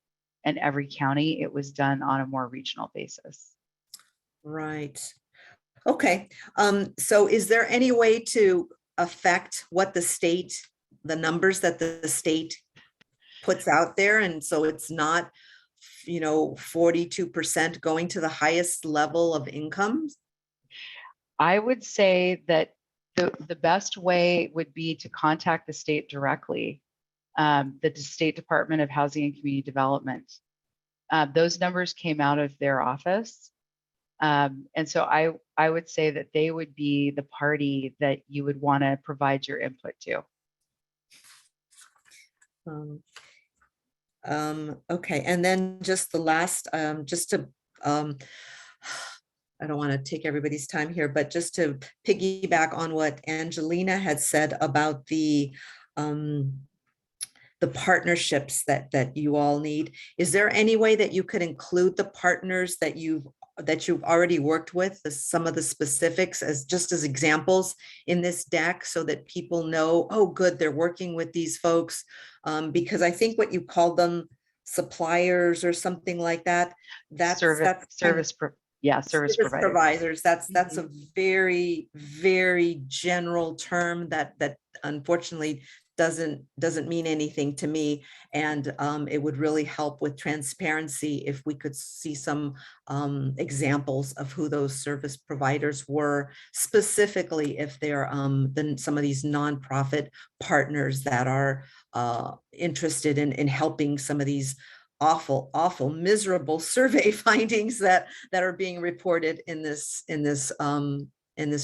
and every county. It was done on a more regional basis. Right. Okay. So is there any way to affect what the numbers that the state puts out there? And so it's not, 42% going to the highest level of incomes? I would say that the best way would be to contact the state directly, the State Department of Housing and Community Development. Those numbers came out of their office. And so I would say that they would be the party that you would want to provide your input to. Okay, and then just the last, just to, I don't want to take everybody's time here, but just to piggyback on what Angelina had said about the partnerships that you all need. Is there any way that you could include the partners that you've already worked with, some of the specifics as examples in this deck, so that people know, oh, good, they're working with these folks, because I think what you called them, suppliers or something like that, service providers. That's a very, very general term that unfortunately doesn't mean anything to me. And it would really help with transparency if we could see some examples of who those service providers were, specifically if they're then some of these nonprofit partners that are interested in helping some of these awful, miserable survey findings that are being reported in this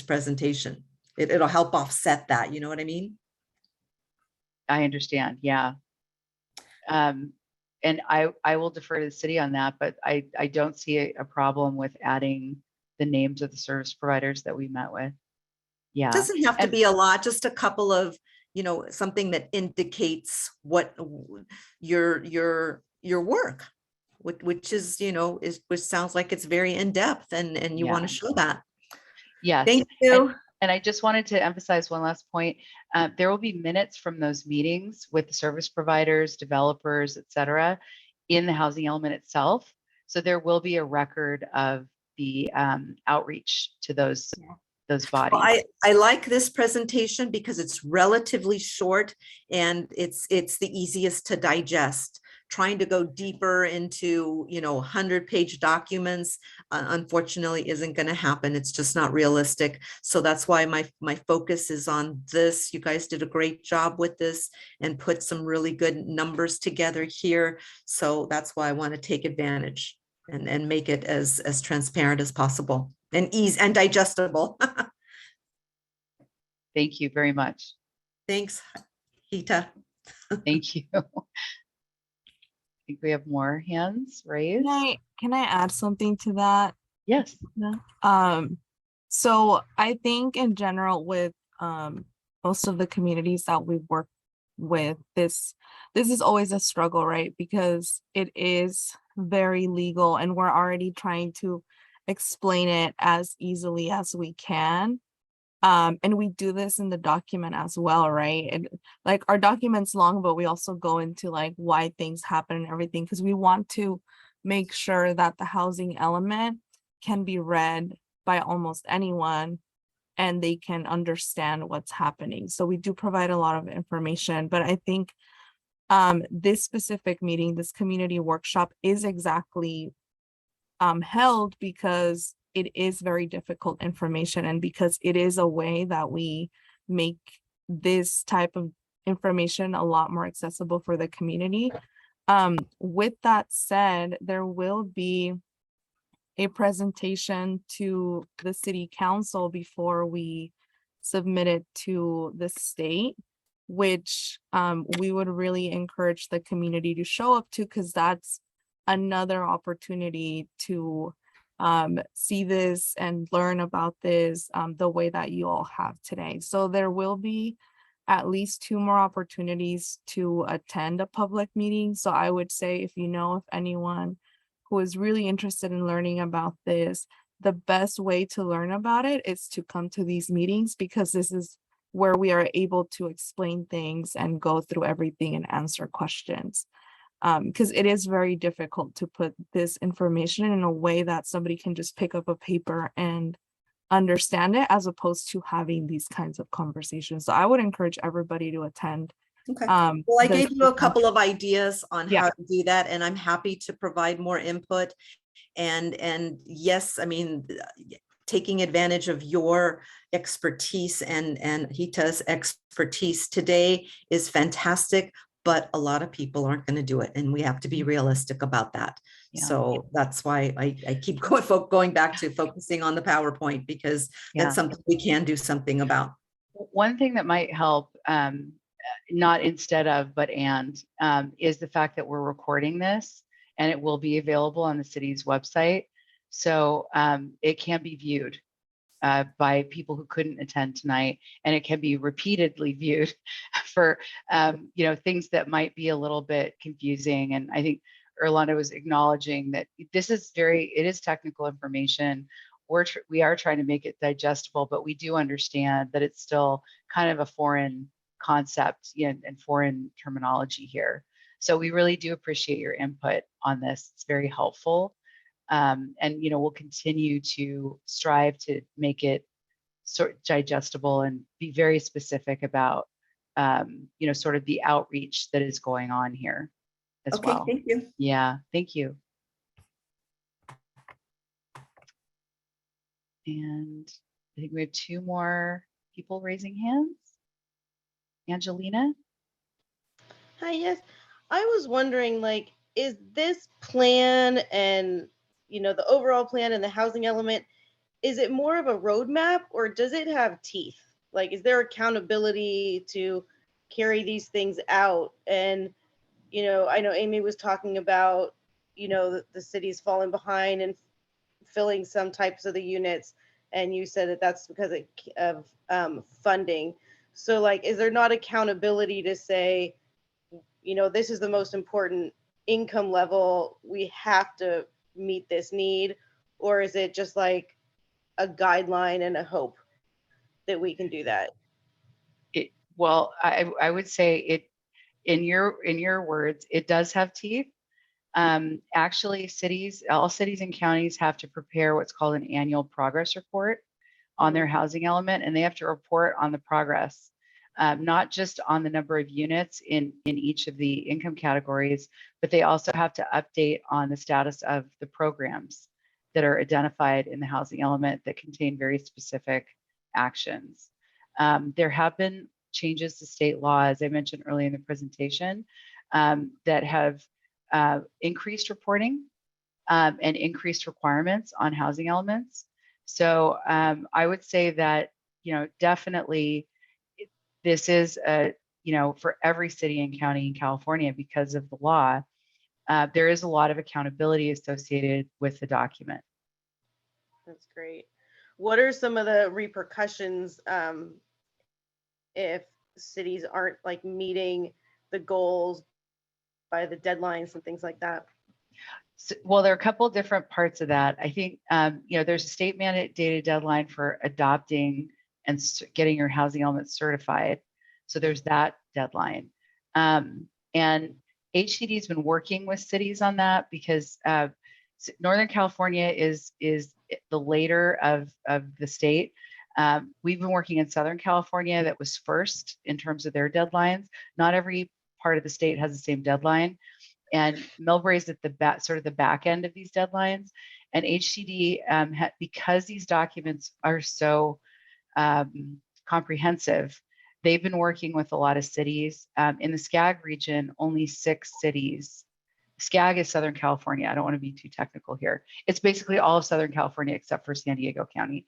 presentation. It'll help offset that. You know what I mean? I understand. Yeah. and I will defer to the city on that, but I don't see a problem with adding the names of the service providers that we met with. Yeah. Doesn't have to And be a lot, just a couple of, something that indicates what your work, which is, which sounds like it's very in-depth and you want to show that. yes. Thank you. And I just wanted to emphasize one last point. There will be minutes from those meetings with the service providers, developers, et cetera, in the housing element itself. So there will be a record of the outreach to those bodies. Well, I like this presentation because it's relatively short and it's the easiest to digest. Trying to go deeper into 100-page documents unfortunately isn't going to happen. It's just not realistic. So that's why my focus is on this. You guys did a great job with this and put some really good numbers together here. So that's why I want to take advantage and make it as transparent as possible and easy and digestible. Thank you very much. Thanks, Hita. Thank you. I think we have more hands raised. Can I add something to that? Yes. So I think in general with most of the communities that we've worked with, this is always a struggle, right? Because it is very legal and we're already trying to explain it as easily as we can. And we do this in the document as well, right? And like our document's long, but we also go into like why things happen and everything, because we want to make sure that the housing element can be read by almost anyone and they can understand what's happening. So we do provide a lot of information, but I think this specific meeting, this community workshop is exactly held because it is very difficult information and because it is a way that we make this type of information a lot more accessible for the community. With that said, there will be a presentation to the city council before we submit it to the state, which we would really encourage the community to show up to, because that's another opportunity to see this and learn about this the way that you all have today. So there will be at least 2 more opportunities to attend a public meeting. So I would say if anyone who is really interested in learning about this, the best way to learn about it is to come to these meetings, because this is where we are able to explain things and go through everything and answer questions. Because it is very difficult to put this information in a way that somebody can just pick up a paper and understand it, as opposed to having these kinds of conversations. So I would encourage everybody to attend. Okay. Well, I gave you a couple of ideas on how to do that, and I'm happy to provide more input. And yes, I mean, taking advantage of your expertise and Hita's expertise today is fantastic, but a lot of people aren't going to do it, and we have to be realistic about that. Yeah. So that's why I keep going back to focusing on the PowerPoint, because that's something we can do something about. One thing that might help, not instead of, but is the fact that we're recording this and it will be available on the city's website. So it can be viewed by people who couldn't attend tonight, and it can be repeatedly viewed for things that might be a little bit confusing. And I think Erlanda was acknowledging that it is technical information. We are trying to make it digestible, but we do understand that it's still kind of a foreign concept and foreign terminology here. So we really do appreciate your input on this. It's very helpful. And we'll continue to strive to make it sort of digestible and be very specific about sort of the outreach that is going on here as well. Okay, thank you. Yeah, thank you. And I think we have 2 more people raising hands. Angelina? Hi, yes. I was wondering, is this plan and, the overall plan and the housing element, is it more of a roadmap, or does it have teeth? Is there accountability to carry these things out? And I know Amy was talking about, the city's falling behind and filling some types of the units, and you said that that's because of funding. So like, is there not accountability to say, this is the most important income level, we have to meet this need? Or is it just like a guideline and a hope that we can do that? Well, I would say it, in your words, it does have teeth. Actually, all cities and counties have to prepare what's called an annual progress report on their housing element, and they have to report on the progress, not just on the number of units in each of the income categories, but they also have to update on the status of the programs that are identified in the housing element that contain very specific actions. There have been changes to state law, as I mentioned earlier in the presentation, that have increased reporting and increased requirements on housing elements. So I would say that, definitely this is for every city and county in California, because of the law, there is a lot of accountability associated with the document. That's great. What are some of the repercussions if cities aren't like meeting the goals by the deadlines and things like that? So, well, there are a couple of different parts of that. I think, there's a state mandated deadline for adopting and getting your housing element certified. So there's that deadline. And HCD has been working with cities on that, because Northern California is the later of the state. We've been working in Southern California, that was first in terms of their deadlines. Not every part of the state has the same deadline. And Millbrae is at the back end of these deadlines. And HCD, because these documents are so comprehensive, they've been working with a lot of cities. In the SCAG region, only 6 cities. SCAG is Southern California. I don't want to be too technical here. It's basically all of Southern California except for San Diego County.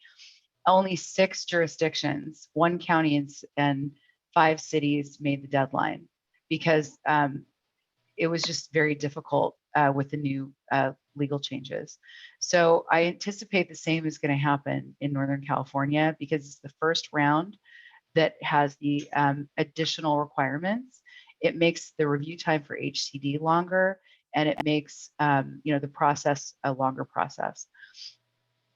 Only 6 jurisdictions, 1 county and 5 cities made the deadline, because it was just very difficult with the new legal changes. So I anticipate the same is going to happen in Northern California, because it's the first round that has the additional requirements. It makes the review time for HCD longer, and it makes the process a longer process.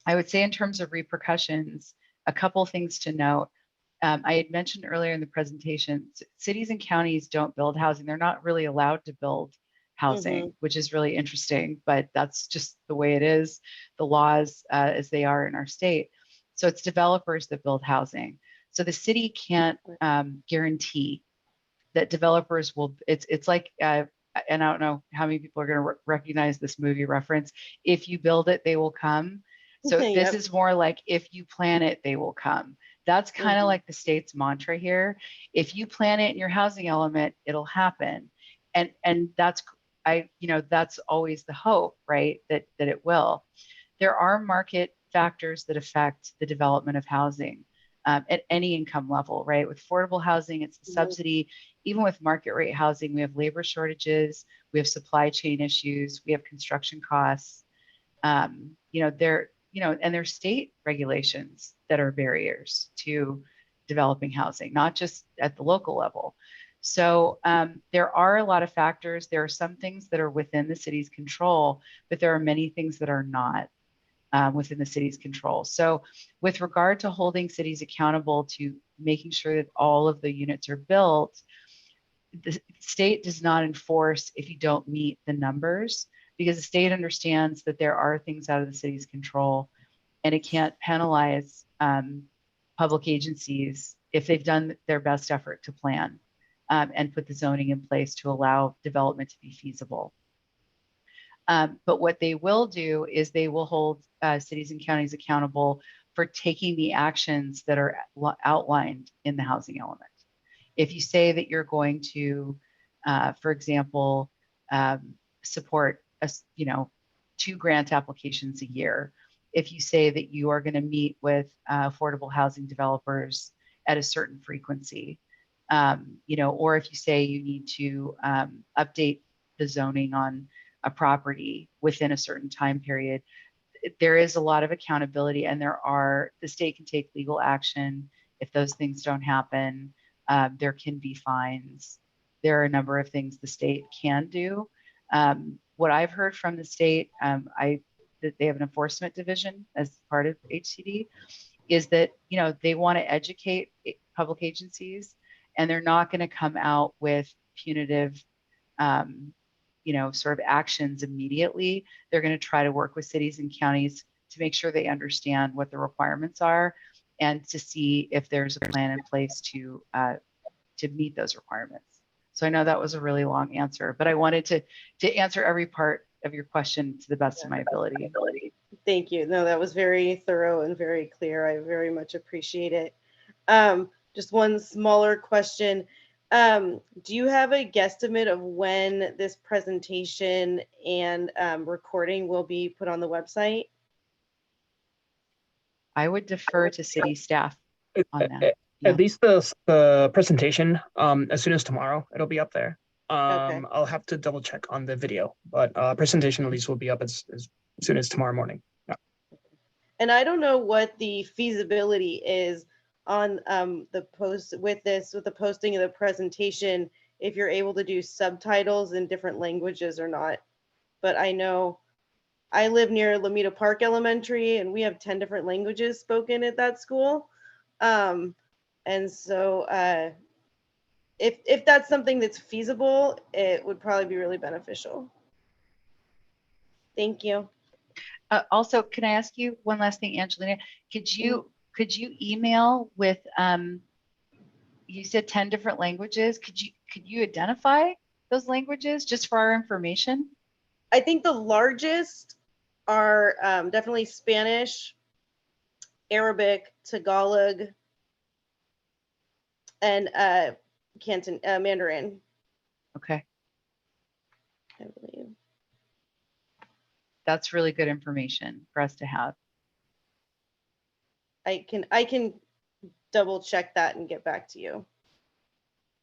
I would say, in terms of repercussions, a couple things to note. I had mentioned earlier in the presentation, cities and counties don't build housing. They're not really allowed to build housing, which is really interesting, but that's just the way it is, the laws as they are in our state. So it's developers that build housing. So the city can't guarantee that developers will, it's like, and I don't know how many people are going to recognize this movie reference. If you build it, they will come. So this is more like, if you plan it, they will come. That's kind of like the state's mantra here. If you plan it in your housing element, it'll happen. And that's, that's always the hope, right? That it will. There are market factors that affect the development of housing at any income level, right? With affordable housing, it's the subsidy. Even with market rate housing, we have labor shortages, we have supply chain issues, we have construction costs. And there's state regulations that are barriers to developing housing, not just at the local level. So there are a lot of factors. There are some things that are within the city's control, but there are many things that are not within the city's control. So with regard to holding cities accountable to making sure that all of the units are built, the state does not enforce if you don't meet the numbers, because the state understands that there are things out of the city's control, and it can't penalize public agencies if they've done their best effort to plan and put the zoning in place to allow development to be feasible. But what they will do is they will hold cities and counties accountable for taking the actions that are outlined in the housing element. If you say that you're going to, for example, support 2 grant applications a year, if you say that you are going to meet with affordable housing developers at a certain frequency, You know, or if you say you need to update the zoning on a property within a certain time period, there is a lot of accountability, and the state can take legal action if those things don't happen. There can be fines. There are a number of things the state can do. What I've heard from the state, that they have an enforcement division as part of HCD, is that, you know, they want to educate public agencies, and they're not going to come out with punitive, you know, sort of actions immediately. They're going to try to work with cities and counties to make sure they understand what the requirements are, and to see if there's a plan in place to meet those requirements. So I know that was a really long answer, but I wanted to answer every part of your question to the best of my ability. Thank you. No, that was very thorough and very clear. I very much appreciate it. Just one smaller question. Do you have a guesstimate of when this presentation and recording will be put on the website? I would defer to city staff on that. At least the presentation, as soon as tomorrow, it'll be up there. Okay. I'll have to double check on the video, but presentation at least will be up as soon as tomorrow morning. Yeah. And I don't know what the feasibility is on the post with the posting of the presentation, if you're able to do subtitles in different languages or not. But I know I live near Lomita Park Elementary, and we have 10 different languages spoken at that school. And so if that's something that's feasible, it would probably be really beneficial. Thank you. Also, can I ask you one last thing, Angelina? Could you email with, you said 10 different languages. Could you identify those languages just for our information? I think the largest are definitely Spanish, Arabic, Tagalog, and Mandarin. Okay. I believe. That's really good information for us to have. I can double check that and get back to you.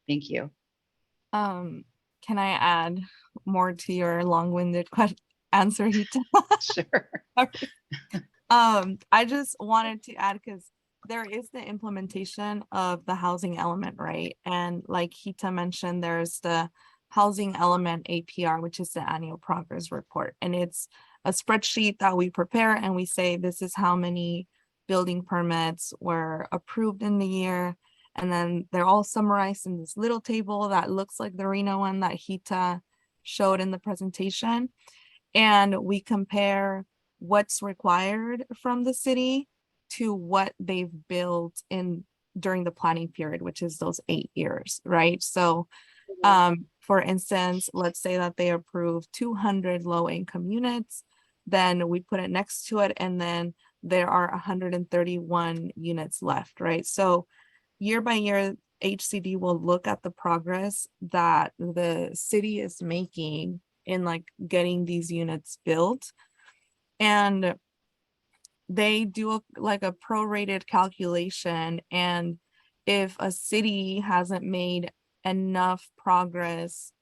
Thank you. Can I add more to your long-winded answer, Hita? Sure. I just wanted to add, because there is the implementation of the housing element, right? And like Hita mentioned, there's the housing element APR, which is the annual progress report. And it's a spreadsheet that we prepare, and we say, this is how many building permits were approved in the year. And then they're all summarized in this little table that looks like the Reno one that Hita showed in the presentation. And we compare what's required from the city to what they've built in during the planning period, which is those 8 years, right? So for instance, let's say that they approve 200 low-income units, then we put it next to it, and then there are 131 units left, right? So year by year, HCD will look at the progress that the city is making in like getting these units built. And they do a prorated calculation. And if a city hasn't made enough progress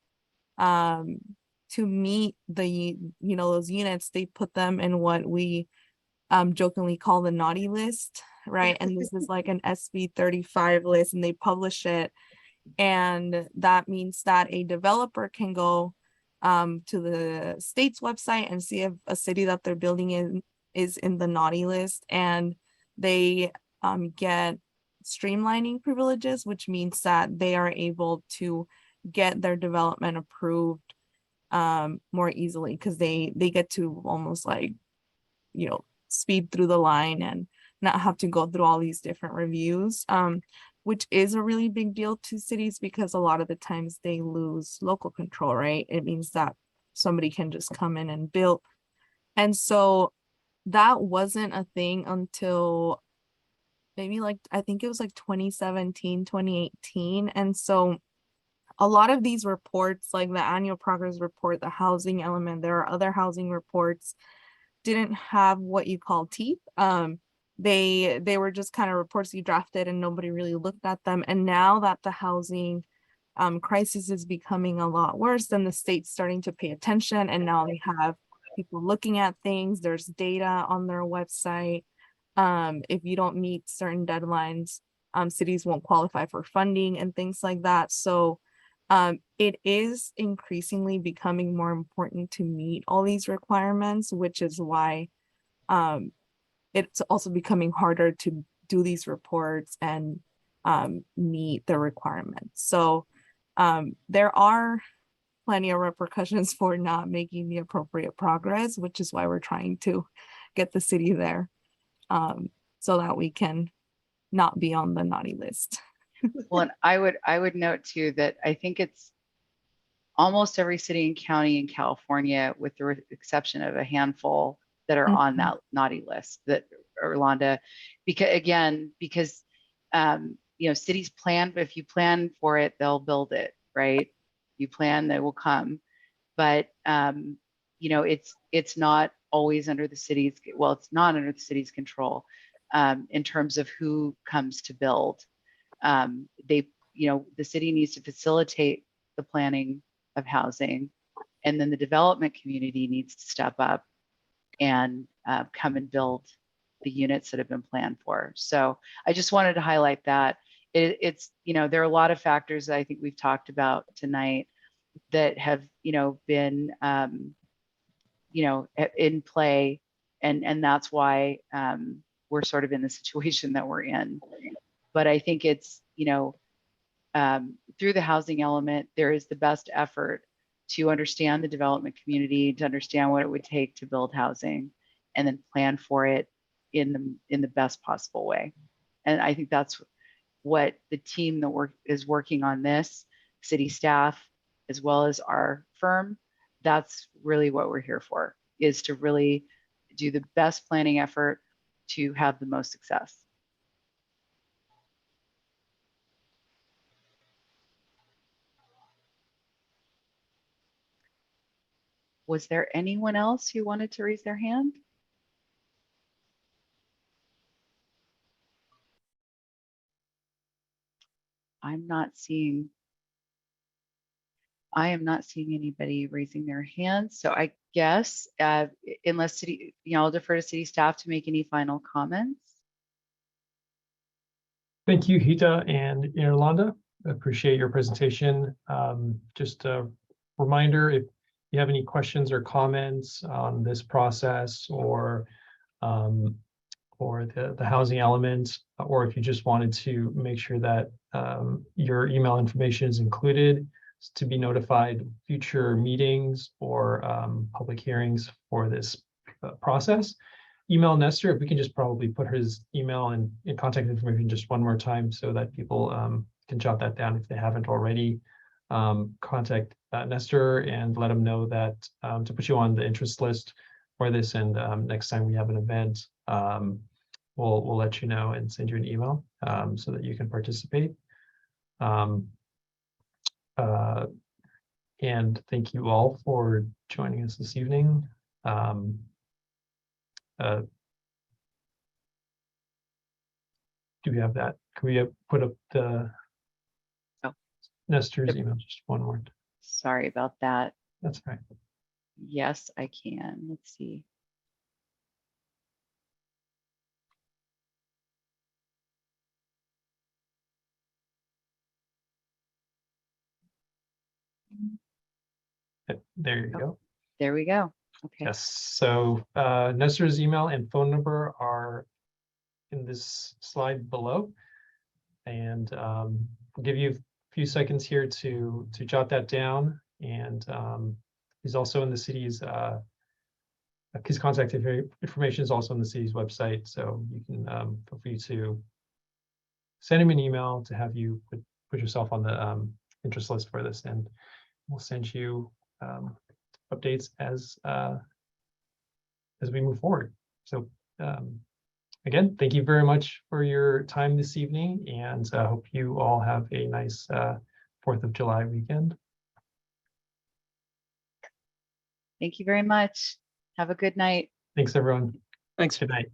to meet the, those units, they put them in what we jokingly call the naughty list, right? And this is like an SB 35 list, and they publish it. And that means that a developer can go to the state's website and see if a city that they're building in is in the naughty list, and they get streamlining privileges, which means that they are able to get their development approved more easily, because they get to almost like, speed through the line and not have to go through all these different reviews, which is a really big deal to cities, because a lot of the times they lose local control, right? It means that somebody can just come in and build. And so that wasn't a thing until maybe I think it was 2017, 2018. And so a lot of these reports, like the annual progress report, the housing element, there are other housing reports, didn't have what you call teeth. they were just kind of reports you drafted and nobody really looked at them. And now that the housing crisis is becoming a lot worse, then the state's starting to pay attention, and now they have people looking at things. There's data on their website. If you don't meet certain deadlines, cities won't qualify for funding and things like that. So it is increasingly becoming more important to meet all these requirements, which is why it's also becoming harder to do these reports and meet the requirements. So there are plenty of repercussions for not making the appropriate progress, which is why we're trying to get the city there so that we can not be on the naughty list. Well, and I would note too that I think it's almost every city and county in California, with the exception of a handful that are on that naughty list, that Orlando, because cities plan, but if you plan for it, they'll build it, right? You plan, they will come. But it's not always under the city's, well, it's not under the city's control in terms of who comes to build. The city needs to facilitate the planning of housing, and then the development community needs to step up and come and build the units that have been planned for. So I just wanted to highlight that it's there are a lot of factors that I think we've talked about tonight that have been in play, and that's why we're sort of in the situation that we're in. But I think it's through the housing element, there is the best effort to understand the development community, to understand what it would take to build housing, and then plan for it in the best possible way. And I think that's what the team that is working on this, city staff, as well as our firm, that's really what we're here for, is to really do the best planning effort to have the most success. Was there anyone else who wanted to raise their hand? I am not seeing anybody raising their hands. So I guess unless city, I'll defer to city staff to make any final comments. Thank you, Hita and Yolanda. Appreciate your presentation. Just a reminder, if you have any questions or comments on this process or the housing element, or if you just wanted to make sure that your email information is included to be notified future meetings or public hearings for this process, email Nestor. If we can just probably put his email and contact information just one more time so that people can jot that down if they haven't already. Contact Nestor and let him know that to put you on the interest list for this, and next time we have an event, we'll let you know and send you an email so that you can participate. And thank you all for joining us this evening. Do we have that? Can we put up the Nestor's email? Just one word. Sorry about that. That's right. Yes, I can. Let's see. There you go. There we go. Okay. Yes. So Nestor's email and phone number are in this slide below, and I'll give you a few seconds here to jot that down. And he's also in the city's his contact information is also on the city's website, so you can feel free to send him an email to have you put yourself on the interest list for this, and we'll send you updates as we move forward. So again, thank you very much for your time this evening, and I hope you all have a nice 4th of July weekend. Thank you very much. Have a good night. Thanks, everyone. Thanks. Good night.